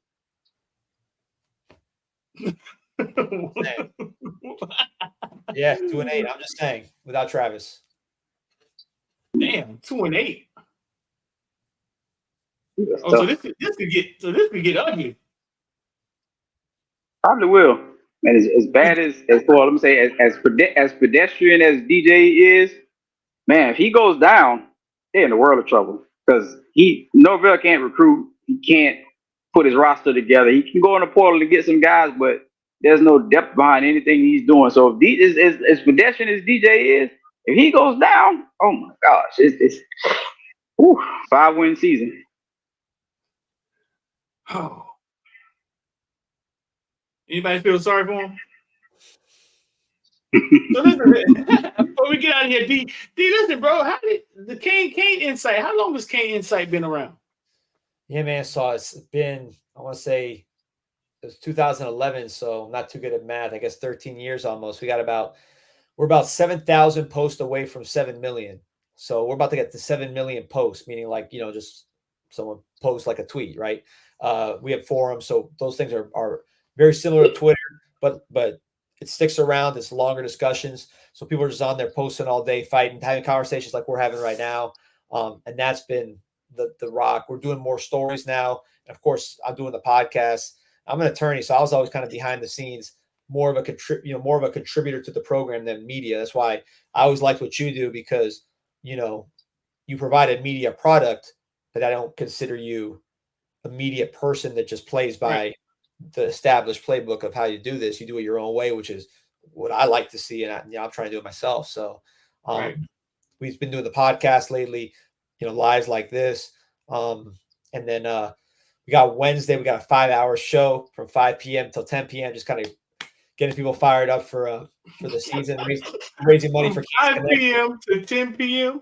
S4: Yeah, 2-8. I'm just saying, without Travis.
S1: Damn, 2-8. Oh, so this could get ugly.
S5: Probably will. And as bad as well, let me say, as pedestrian as DJ is, man, if he goes down, they're in the world of trouble because Norvell can't recruit. He can't put his roster together. He can go in the portal to get some guys, but there's no depth behind anything he's doing. So if as pedestrian as DJ is, if he goes down, oh my gosh, it's 5-win season.
S1: Oh. Anybody feel sorry for him? So listen, before we get out of here, D, listen, bro. How did the CanesInsight? How long has CanesInsight been around?
S4: Yeah, man. So it's been, I want to say, it was 2011. So I'm not too good at math. I guess 13 years almost. We're about 7,000 posts away from 7 million. So we're about to get to 7 million posts, meaning like just someone posts like a tweet, right? We have forums, so those things are very similar to Twitter, but it sticks around. It's longer discussions. So people are just on there posting all day, fighting, having conversations like we're having right now. And that's been the rock. We're doing more stories now. And of course, I'm doing the podcast. I'm an attorney, so I was always kind of behind the scenes, more of a contributor to the program than media. That's why I always liked what you do because, you provide a media product, but I don't consider you a media person that just plays by the established playbook of how you do this. You do it your own way, which is what I like to see. And I'm trying to do it myself. So we've been doing the podcast lately, lives like this. And then we got Wednesday, we got a 5-hour show from 5 p.m. till 10 p.m. Just kind of getting people fired up for the season, raising money
S1: From
S4: for
S1: 5 p.m. to 10 p.m.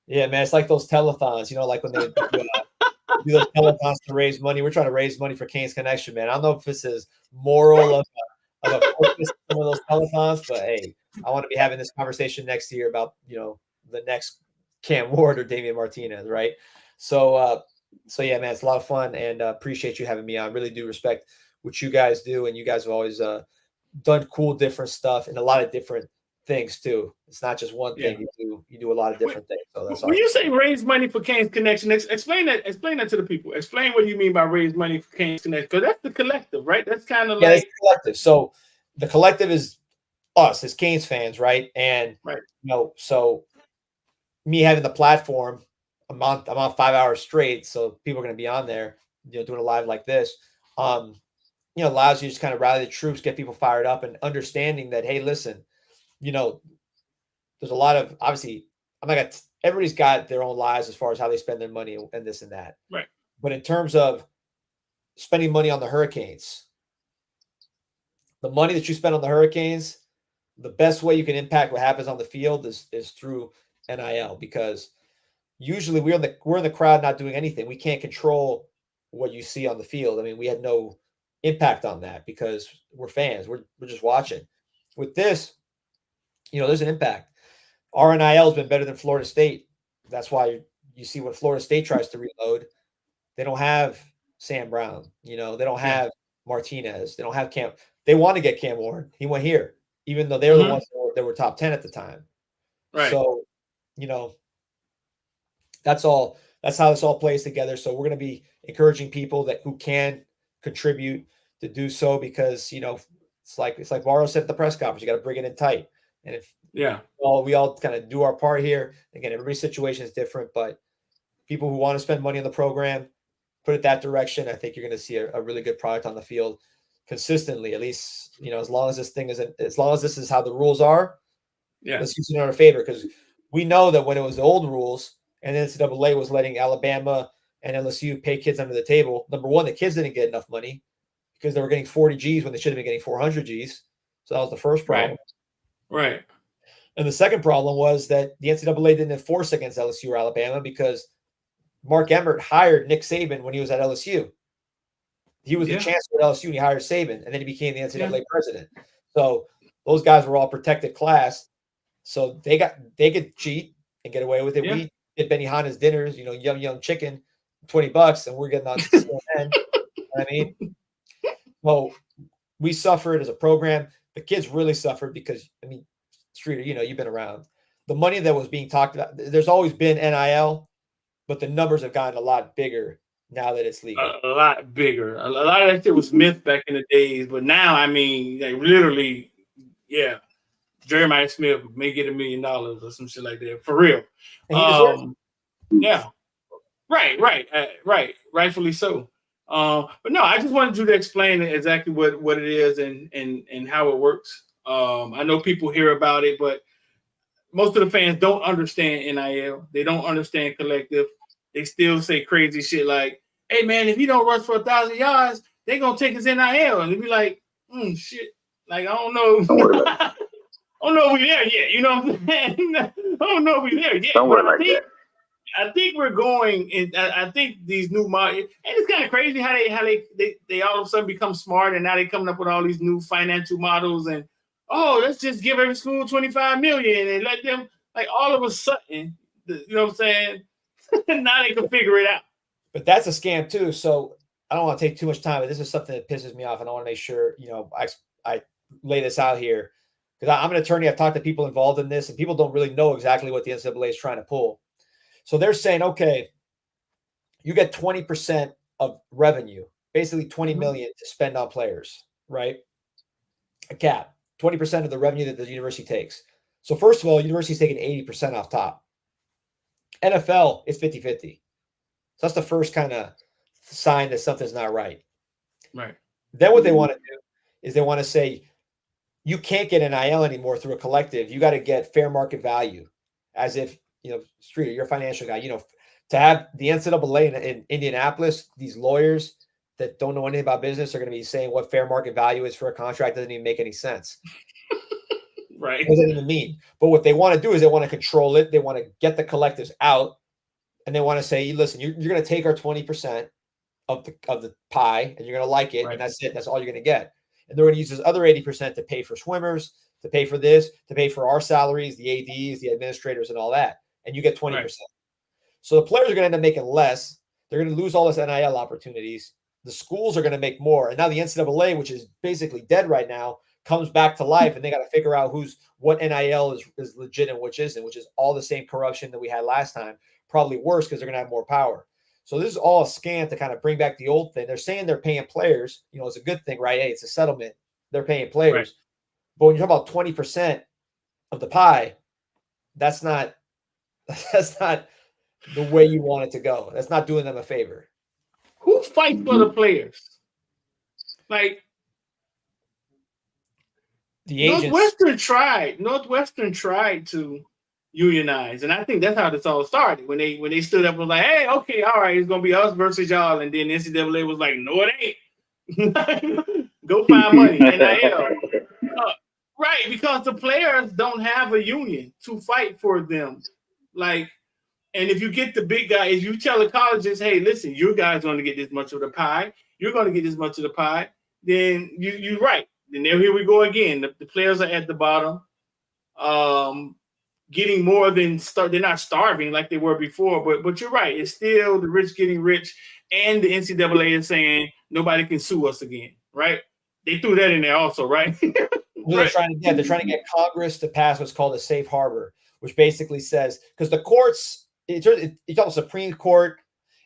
S4: Yeah, man, it's like those telethons, like when they do those telethons to raise money. We're trying to raise money for Canes Connection, man. I don't know if this is moral of a purpose of some of those telethons, but hey, I want to be having this conversation next year about the next Cam Ward or Damien Martinez, right? So yeah, man, it's a lot of fun, and appreciate you having me on. Really do respect what you guys do, and you guys have always done cool, different stuff, and a lot of different things too. It's not just one thing. You do a lot of different things. So that's
S1: when you say raise money for Canes Connection, explain that to the people. Explain what you mean by raise money for Canes Connection, because that's the collective, right? That's kind of
S4: it's the collective. So the collective is us as Canes fans, right? And
S1: right.
S4: So me having the platform, I'm on 5 hours straight, so people are going to be on there, doing a live like this. Allows you to just kind of rally the troops, get people fired up, and understanding that, hey, listen, there's a lot of, obviously, everybody's got their own lives as far as how they spend their money and this and that.
S1: Right.
S4: But in terms of spending money on the Hurricanes, the money that you spend on the Hurricanes, the best way you can impact what happens on the field is through NIL, because usually we're in the crowd not doing anything. We can't control what you see on the field. I mean, we had no impact on that because we're fans. We're just watching. With this, there's an impact. Our NIL has been better than Florida State. That's why you see when Florida State tries to reload, they don't have Sam Brown. They don't have Martinez. They don't have Cam. They want to get Cam Ward. He went here, even though they're the ones that were top 10 at the time.
S1: Right.
S4: So, that's all. That's how this all plays together. So we're going to be encouraging people who can contribute to do so, because it's like Mauro said at the press conference, you got to bring it in tight. And if we all kind of do our part here. Again, everybody's situation is different, but people who want to spend money on the program, put it that direction. I think you're going to see a really good product on the field consistently. At least as long as this is how the rules are. Yeah, let's use it in our favor, because we know that when it was the old rules and the NCAA was letting Alabama and LSU pay kids under the table, number one, the kids didn't get enough money because they were getting 40 G's when they should have been getting 400 G's. So that was the first problem.
S1: Right.
S4: And the second problem was that the NCAA didn't enforce against LSU or Alabama because Mark Emmert hired Nick Saban when he was at LSU. He was the chancellor at LSU and he hired Saban, and then he became the NCAA president. So those guys were all protected class. So they could cheat and get away with it. We did Benihana's dinners, yum chicken, $20, and we're getting on CNN. I mean, well, we suffered as a program. The kids really suffered because, Streeter, you've been around. The money that was being talked about, there's always been NIL, but the numbers have gotten a lot bigger now that it's legal.
S1: A lot bigger. A lot of that shit was myth back in the days, but now, literally, Jeremiah Smith may get $1 million or some shit like that, for real. Right. Rightfully so. But no, I just wanted you to explain exactly what it is and how it works. I know people hear about it, but most of the fans don't understand NIL. They don't understand collective. They still say crazy shit like, "Hey man, if he don't rush for 1,000 yards, they're gonna take his NIL." And they be like, shit. Like, I don't know. I don't know if we're there yet. You know what I'm saying? I don't know if we're there yet.
S5: Don't worry like that.
S1: I think we're going, and I think these new markets, and it's kind of crazy how they all of a sudden become smart, and now they're coming up with all these new financial models, and let's just give every school $25 million and let them, like, all of a sudden, you know what I'm saying? Now they can figure it out.
S4: But that's a scam too. So I don't want to take too much time, but this is something that pisses me off, and I want to make sure I lay this out here, because I'm an attorney. I've talked to people involved in this, and people don't really know exactly what the NCAA is trying to pull. So they're saying, okay, you get 20% of revenue, basically $20 million to spend on players, right? A cap, 20% of the revenue that the university takes. So first of all, university's taking 80% off top. NFL is 50-50. So that's the first kind of sign that something's not right.
S1: Right.
S4: Then what they want to do is they want to say, you can't get an NIL anymore through a collective. You got to get fair market value, as if, Streeter, you're a financial guy. to have the NCAA in Indianapolis, these lawyers that don't know anything about business are going to be saying what fair market value is for a contract doesn't even make any sense.
S1: Right.
S4: What does that even mean? But what they want to do is they want to control it. They want to get the collectives out, and they want to say, listen, you're going to take our 20% of the pie, and you're going to like it, and that's it. That's all you're going to get. And they're going to use this other 80% to pay for swimmers, to pay for this, to pay for our salaries, the ADs, the administrators, and all that. And you get 20%. Right. So the players are going to end up making less. They're going to lose all this NIL opportunities. The schools are going to make more. And now the NCAA, which is basically dead right now, comes back to life, and they got to figure out what NIL is legit and which isn't, which is all the same corruption that we had last time, probably worse because they're going to have more power. So this is all a scam to kind of bring back the old thing. They're saying they're paying players. You know, it's a good thing, right? Hey, it's a settlement. They're paying players. Right. But when you talk about 20% of the pie, that's not the way you want it to go. That's not doing them a favor.
S1: Who fights for the players? Like
S4: the agents.
S1: Northwestern tried to unionize, and I think that's how this all started. When they stood up and was like, "Hey, okay, all right, it's gonna be us versus y'all," and then NCAA was like, "No, it ain't. Go find money." NIL. Right, because the players don't have a union to fight for them. Like, and if you get the big guy, if you tell the colleges, "Hey, listen, you guys are going to get this much of the pie. You're going to get this much of the pie," then you're right. Then here we go again. The players are at the bottom, getting more than they're not starving like they were before. But you're right. It's still the rich getting rich, and the NCAA is saying nobody can sue us again. Right? They threw that in there also, right?
S4: They're trying to get Congress to pass what's called a safe harbor, which basically says, because the courts, it's all Supreme Court,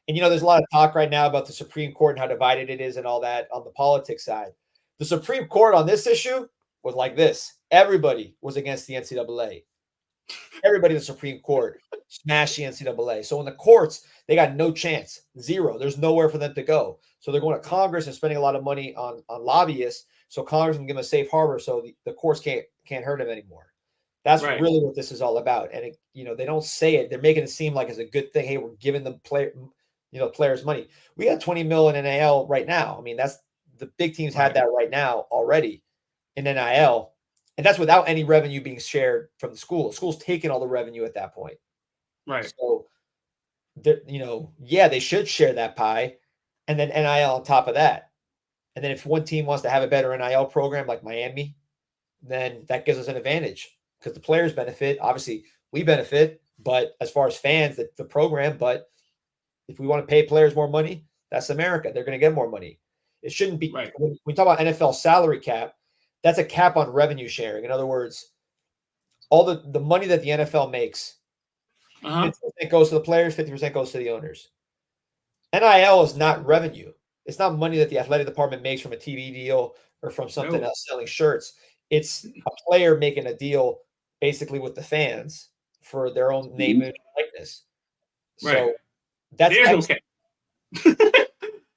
S4: and there's a lot of talk right now about the Supreme Court and how divided it is and all that on the politics side. The Supreme Court on this issue was like this. Everybody was against the NCAA. Everybody in the Supreme Court smashed the NCAA. So in the courts, they got no chance, zero. There's nowhere for them to go. So they're going to Congress and spending a lot of money on lobbyists. So Congress can give them a safe harbor, so the courts can't hurt them anymore. That's right. Really what this is all about. And they don't say it; they're making it seem like it's a good thing. Hey, we're giving the players money. We got $20 million in NIL right now. I mean, that's the big teams had that right now already in NIL, and that's without any revenue being shared from the school. The school's taking all the revenue at that point.
S1: Right.
S4: So, they should share that pie, and then NIL on top of that. And then if one team wants to have a better NIL program like Miami, then that gives us an advantage because the players benefit. Obviously, we benefit, but as far as fans, the program. But if we want to pay players more money, that's America. They're going to get more money. It shouldn't be. Right. When we talk about NFL salary cap, that's a cap on revenue sharing. In other words, all the money that the NFL makes, 50% goes to the players, 50% goes to the owners. NIL is not revenue. It's not money that the athletic department makes from a TV deal or from something else selling shirts. It's a player making a deal basically with the fans for their own name and likeness. Right. So that's
S1: no cap.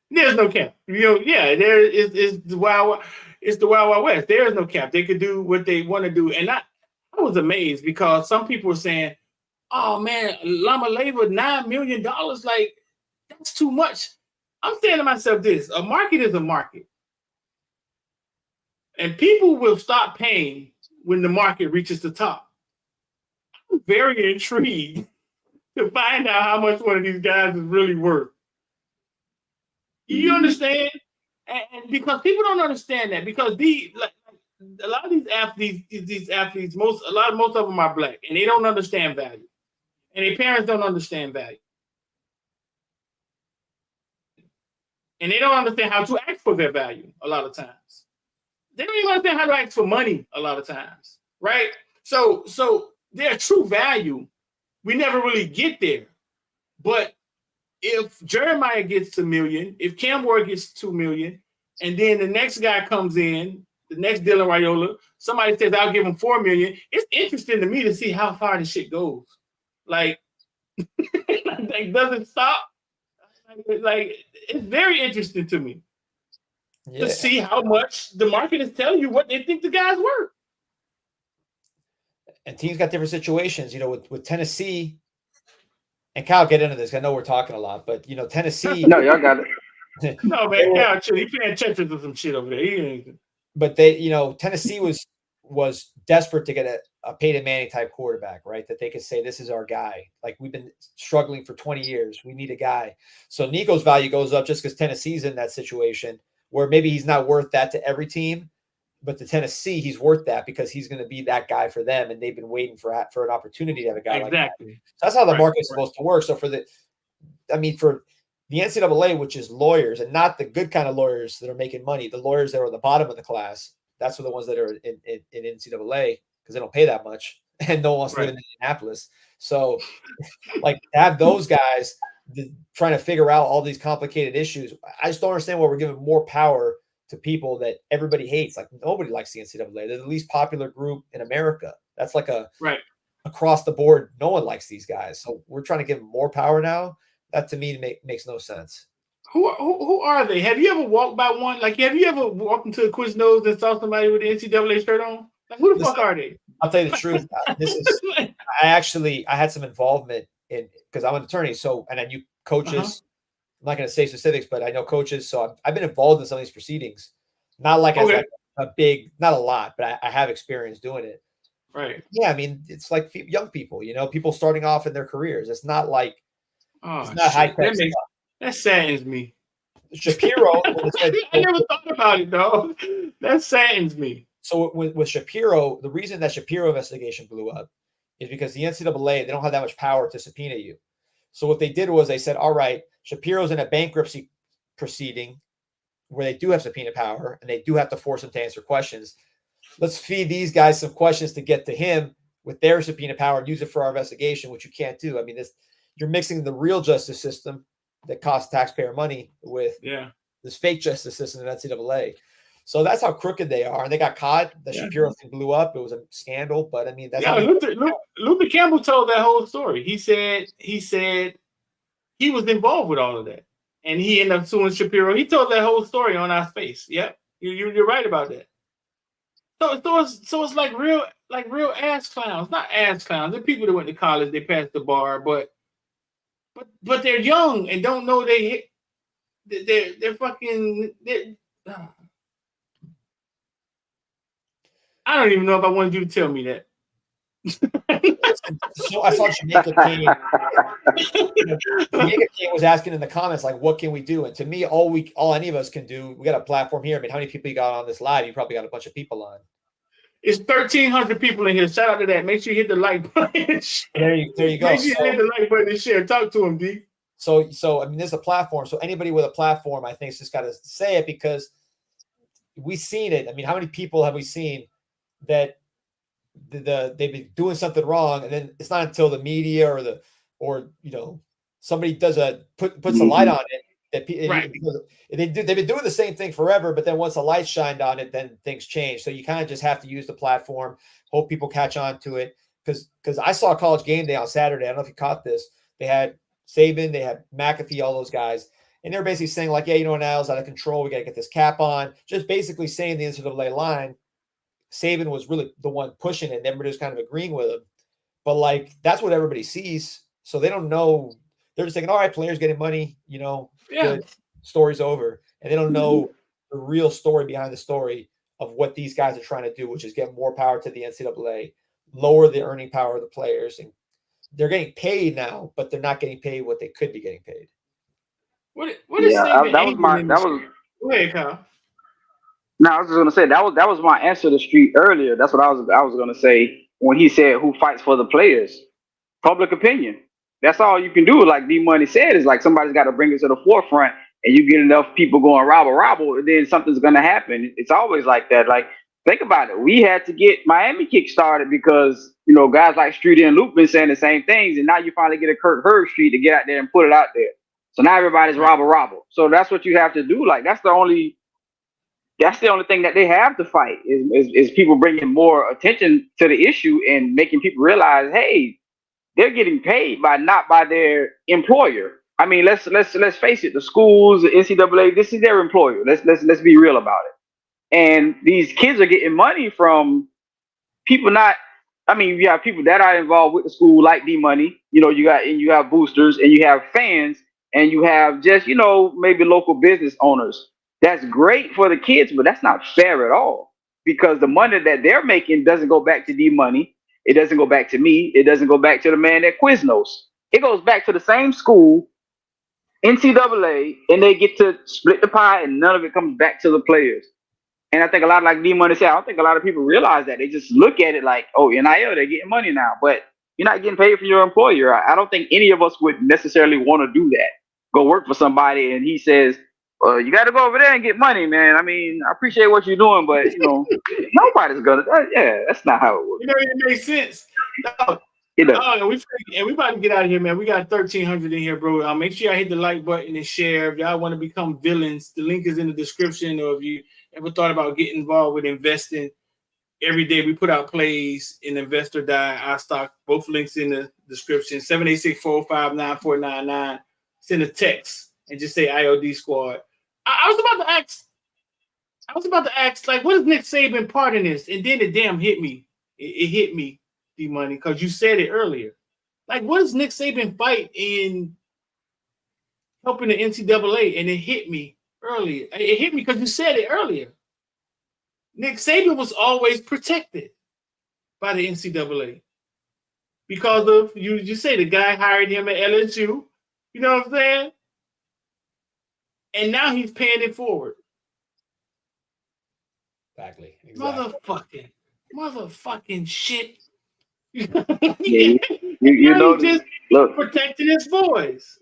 S1: There's no cap. There is the wild. It's the wild west. There is no cap. They could do what they want to do, and I was amazed because some people were saying, "Oh man, Llama Labor $9 million, like that's too much." I'm saying to myself this: a market is a market. And people will stop paying when the market reaches the top. I'm very intrigued to find out how much one of these guys is really worth. You understand? And because people don't understand that, because a lot of these athletes, most of them are black, and they don't understand value. And their parents don't understand value. And they don't understand how to ask for their value a lot of times. They don't even understand how to ask for money a lot of times, right? So their true value, we never really get there. But if Jeremiah gets $1 million, if Cam Ward gets $2 million, and then the next guy comes in, the next Dylan Raiola, somebody says, I'll give him $4 million, it's interesting to me to see how far this shit goes. Like, does it stop? Like, it's very interesting to me. To see how much the market is telling you what they think the guy's worth.
S4: And teams got different situations. With Tennessee, and Kyle, get into this. I know we're talking a lot, but Tennessee.
S5: No, y'all got it.
S1: No, man, Cal, chill. He playing Tetris or some shit over there. He ain't.
S4: But they, Tennessee was desperate to get a Peyton Manning type quarterback, right? That they could say, this is our guy. Like, we've been struggling for 20 years. We need a guy. So Nico's value goes up just because Tennessee's in that situation where maybe he's not worth that to every team, but to Tennessee, he's worth that because he's going to be that guy for them. And they've been waiting for an opportunity to have a guy like that. So that's how the market's supposed to work. So for the NCAA, which is lawyers and not the good kind of lawyers that are making money, the lawyers that are at the bottom of the class, that's for the ones that are in NCAA because they don't pay that much and no one wants to live in Indianapolis. So like to have those guys trying to figure out all these complicated issues. I just don't understand why we're giving more power to people that everybody hates. Like nobody likes the NCAA. They're the least popular group in America. That's like across the board. No one likes these guys. So we're trying to give them more power now. That to me makes no sense.
S1: Who are they? Have you ever walked by one? Like, have you ever walked into a Quiznos and saw somebody with the NCAA shirt on? Like, who the fuck are they?
S4: I'll tell you the truth. I had some involvement in because I'm an attorney. So, and I knew coaches. I'm not going to say specifics, but I know coaches. So I've been involved in some of these proceedings. Not like as like a big, not a lot, but I have experience doing it.
S1: Right.
S4: Yeah. I mean, it's like young people, people starting off in their careers. It's not like, it's not high tech.
S1: That saddens me.
S4: Shapiro.
S1: I never thought about it, though. That saddens me.
S4: So with Shapiro, the reason that Shapiro investigation blew up is because the NCAA, they don't have that much power to subpoena you. So what they did was they said, all right, Shapiro's in a bankruptcy proceeding where they do have subpoena power and they do have to force him to answer questions. Let's feed these guys some questions to get to him with their subpoena power and use it for our investigation, which you can't do. I mean, you're mixing the real justice system that costs taxpayer money with this fake justice system in NCAA. So that's how crooked they are. And they got caught. The Shapiro thing blew up. It was a scandal. But I mean, that's
S1: Luther Campbell told that whole story. He said he was involved with all of that. And he ended up suing Shapiro. He told that whole story on our space. Yep. You're right about that. So it's like real ass clowns. Not ass clowns. They're people that went to college, they passed the bar, but they're young and don't know they're fucking. I don't even know if I wanted you to tell me that.
S4: So I saw Jamaica King. Jamaica King was asking in the comments, like, what can we do? And to me, all any of us can do, we got a platform here. I mean, how many people you got on this live? You probably got a bunch of people on.
S1: It's 1,300 people in here. Shout out to that. Make sure you hit the like button.
S4: There you go.
S1: Make sure you hit the like button and share. Talk to him, D.
S4: So I mean, there's a platform. So anybody with a platform, I think, has just got to say it because we've seen it. I mean, how many people have we seen that they've been doing something wrong, and then it's not until the media or somebody does puts a light on it that they've been doing the same thing forever, but then once a light shined on it, then things change. So you kind of just have to use the platform, hope people catch on to it. Because I saw College Game Day on Saturday. I don't know if you caught this. They had Saban, they had McAfee, all those guys. And they're basically saying like, yeah, Niall's out of control. We got to get this cap on. Just basically saying the NCAA line. Saban was really the one pushing it, and everybody was kind of agreeing with him. But like, that's what everybody sees. So they don't know. They're just thinking, all right, players getting money, good, story's over. And they don't know the real story behind the story of what these guys are trying to do, which is get more power to the NCAA, lower the earning power of the players. And they're getting paid now, but they're not getting paid what they could be getting paid.
S1: What is
S5: that was
S1: Go ahead, Kyle.
S5: No, I was just gonna say that was my answer to Street earlier. That's what I was gonna say when he said who fights for the players. Public opinion. That's all you can do. Like D Money said, is like somebody's got to bring it to the forefront, and you get enough people going robble, and then something's gonna happen. It's always like that. Like think about it. We had to get Miami kick started because guys like Street and Luke been saying the same things, and now you finally get a Kurt Hurd Street to get out there and put it out there. So now everybody's robble. So that's what you have to do. Like that's the only thing that they have to fight is people bringing more attention to the issue and making people realize, hey, they're getting paid not by their employer. I mean, let's face it, the schools, the NCAA, this is their employer. Let's be real about it. And these kids are getting money from people not I mean, you have people that are involved with the school, like D Money. You have boosters, and you have fans, and you have just maybe local business owners. That's great for the kids, but that's not fair at all because the money that they're making doesn't go back to D Money. It doesn't go back to me. It doesn't go back to the man at Quiznos. It goes back to the same school, NCAA, and they get to split the pie, and none of it comes back to the players. And I think a lot of, like D Money said, I don't think a lot of people realize that. They just look at it like, oh, NIL, they're getting money now. But you're not getting paid for your employer. I don't think any of us would necessarily want to do that. Go work for somebody and he says, you got to go over there and get money, man. I mean, I appreciate what you're doing, but, nobody's going to. Yeah, that's not how it works.
S1: It makes sense. No. And we about to get out of here, man. We got 1,300 in here, bro. Make sure y'all hit the like button and share. If y'all want to become villains, the link is in the description. Or if you ever thought about getting involved with investing, every day we put out plays in Invest or Die, our stock. Both links in the description. 786-459-9499. Send a text and just say IOD Squad. I was about to ask, like, what is Nick Saban part in this? And then it damn hit me. It hit me. D Money, because you said it earlier. Like, what does Nick Saban fight in helping the NCAA? And it hit me earlier. It hit me because you said it earlier. Nick Saban was always protected by the NCAA because of you say the guy hired him at LSU. You know what I'm saying? And now he's paying it forward.
S4: Exactly.
S1: Motherfucking shit.
S5: Yeah, you know,
S1: just
S5: look,
S1: protecting his boys.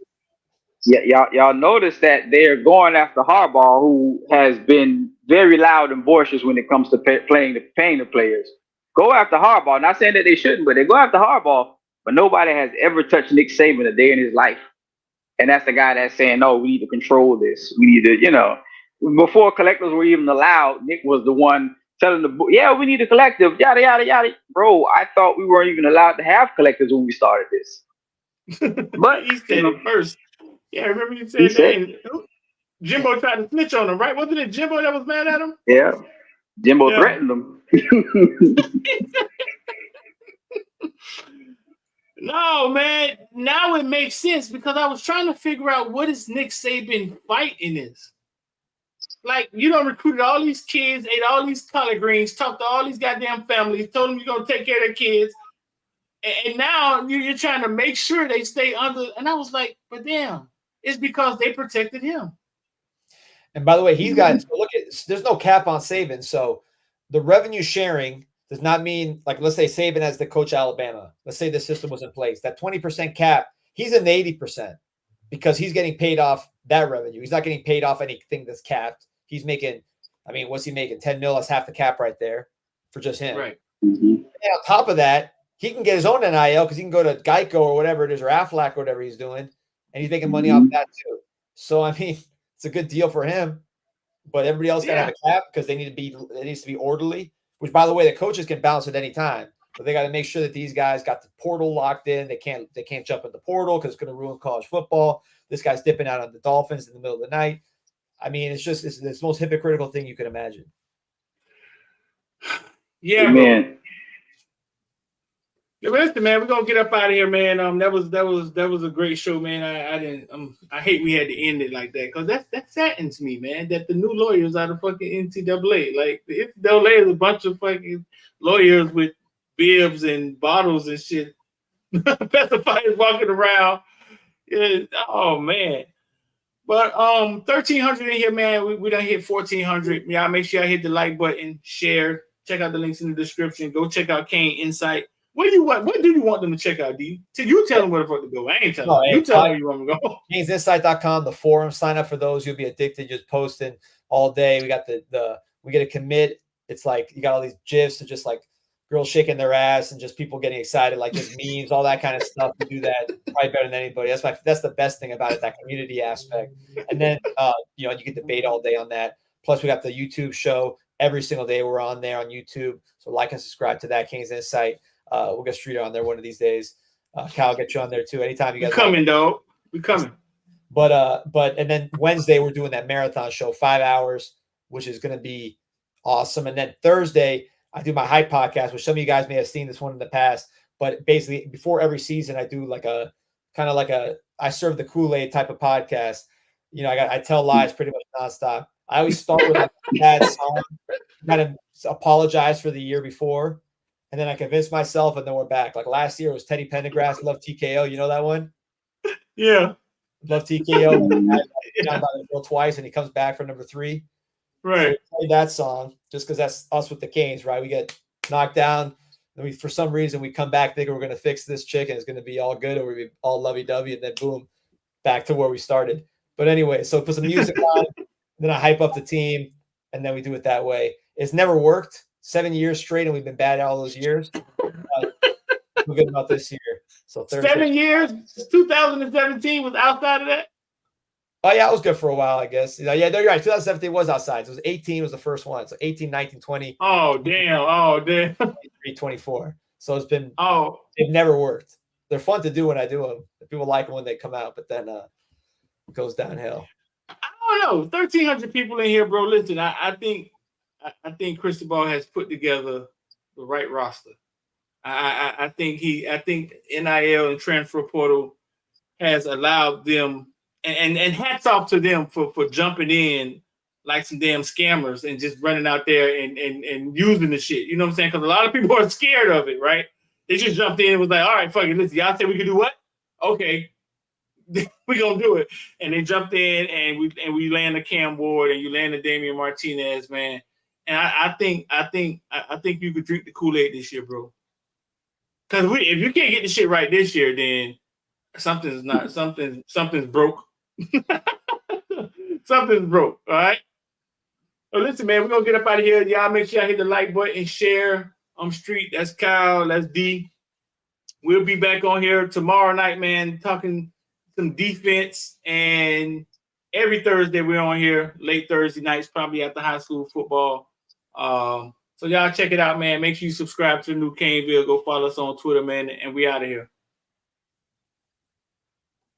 S5: Yeah, y'all notice that they're going after Harbaugh, who has been very loud and boisterous when it comes to paying the players. Go after Harbaugh. Not saying that they shouldn't, but they go after Harbaugh. But nobody has ever touched Nick Saban a day in his life, and that's the guy that's saying, "No, we need to control this. We need to, Before collectors were even allowed, Nick was the one telling we need a collective, yada, yada, yada. Bro, I thought we weren't even allowed to have collectives when we started this.
S1: But he said it first. Yeah, remember you said that? Jimbo tried to snitch on him, right? Wasn't it Jimbo that was mad at him?
S5: Yeah. Jimbo threatened him.
S1: No, man. Now it makes sense because I was trying to figure out what is Nick Saban fight in this. Like, you done recruited all these kids, ate all these collard greens, talked to all these goddamn families, told them you're going to take care of their kids. And now you're trying to make sure they stay under. And I was like, but damn, it's because they protected him.
S4: And by the way, he's got, there's no cap on Saban. So the revenue sharing does not mean, like, let's say Saban has the coach Alabama. Let's say the system was in place. That 20% cap, he's in the 80% because he's getting paid off that revenue. He's not getting paid off anything that's capped. He's making, what's he making? 10 mil, that's half the cap right there for just him.
S1: Right.
S5: Mm-hmm.
S4: And on top of that, he can get his own NIL because he can go to Geico or whatever it is, or Aflac or whatever he's doing, and he's making money off that too. So, it's a good deal for him. But everybody else got to have a cap because it needs to be orderly, which, by the way, the coaches can bounce at any time. But they got to make sure that these guys got the portal locked in. They can't jump in the portal because it's going to ruin college football. This guy's dipping out on the Dolphins in the middle of the night. It's the most hypocritical thing you can imagine.
S1: Yeah,
S5: man.
S1: Listen, man, we're gonna get up out of here, man. That was a great show, man. I hate we had to end it like that because that saddens me, man. That the new lawyers are the fucking NCAA. Like the NCAA is a bunch of fucking lawyers with bibs and bottles and shit, pacifiers walking around. Yeah, oh man. But 1,300 in here, man. We done hit 1,400. Y'all make sure y'all hit the like button, share, check out the links in the description. Go check out CanesInsight. What do you want them to check out, D? You tell them where the fuck to go. I ain't telling you. You tell them where you want them to go.
S4: CanesInsight.com, the forum. Sign up for those. You'll be addicted. Just posting all day. We got we get a commit. It's like you got all these GIFs of just like girls shaking their ass and just people getting excited, like just memes, all that kind of stuff. We do that probably better than anybody. That's the best thing about it, that community aspect. And then you can debate all day on that. Plus, we got the YouTube show every single day. We're on there on YouTube. So like and subscribe to that, CanesInsight. We'll get Streeter on there one of these days. Kyle, get you on there too. Anytime you guys
S1: coming, dog. We coming.
S4: But and then Wednesday we're doing that marathon show, 5 hours, which is going to be awesome. And then Thursday I do my hype podcast, which some of you guys may have seen this one in the past. But basically, before every season, I do like a kind of like a I serve the Kool-Aid type of podcast. You know, I tell lies pretty much nonstop. I always start with like a bad song, kind of apologize for the year before, and then I convince myself, and then we're back. Like last year, it was Teddy Pendergrass, Love TKO. You know that one?
S1: Yeah.
S4: Love TKO. Down by the hill twice, and he comes back for number 3.
S1: Right.
S4: So we played that song just because that's us with the Canes, right? We get knocked down. And we, for some reason, we come back thinking we're going to fix this chick and it's going to be all good, or we be all lovey-dovey, and then boom, back to where we started. But anyway, so put some music on, then I hype up the team, and then we do it that way. It's never worked 7 years straight, and we've been bad all those years. We're good about this year. So Thursday.
S1: 7 years, 2017 was outside of that.
S4: Oh, yeah, it was good for a while, I guess. Yeah, you're right. 2017 was outside. So it was 18 was the first one. So 18, 19, 20.
S1: Oh, damn. Oh, damn.
S4: 23, 24. So it's been,
S1: it
S4: never worked. They're fun to do when I do them. People like them when they come out, but then it goes downhill.
S1: I don't know. 1,300 people in here, bro. Listen, I think Cristobal has put together the right roster. I think NIL and transfer portal has allowed them, and hats off to them for jumping in like some damn scammers and just running out there and using the shit. You know what I'm saying? Because a lot of people are scared of it, right? They just jumped in and was like, all right, fuck it. Listen, y'all said we could do what? Okay. We're gonna do it. And they jumped in and we land the Cam Ward and you land the Damian Martinez, man. And I think you could drink the Kool-Aid this year, bro. Because if you can't get the shit right this year, then something's broke. Something's broke. All right. Well, listen, man, we're gonna get up out of here. Y'all make sure y'all hit the like button and share. I'm Street. That's Kyle. That's D. We'll be back on here tomorrow night, man, talking some defense. And every Thursday we're on here, late Thursday nights, probably after high school football. So y'all check it out, man. Make sure you subscribe to the new Caneville. Go follow us on Twitter, man. And we out of here.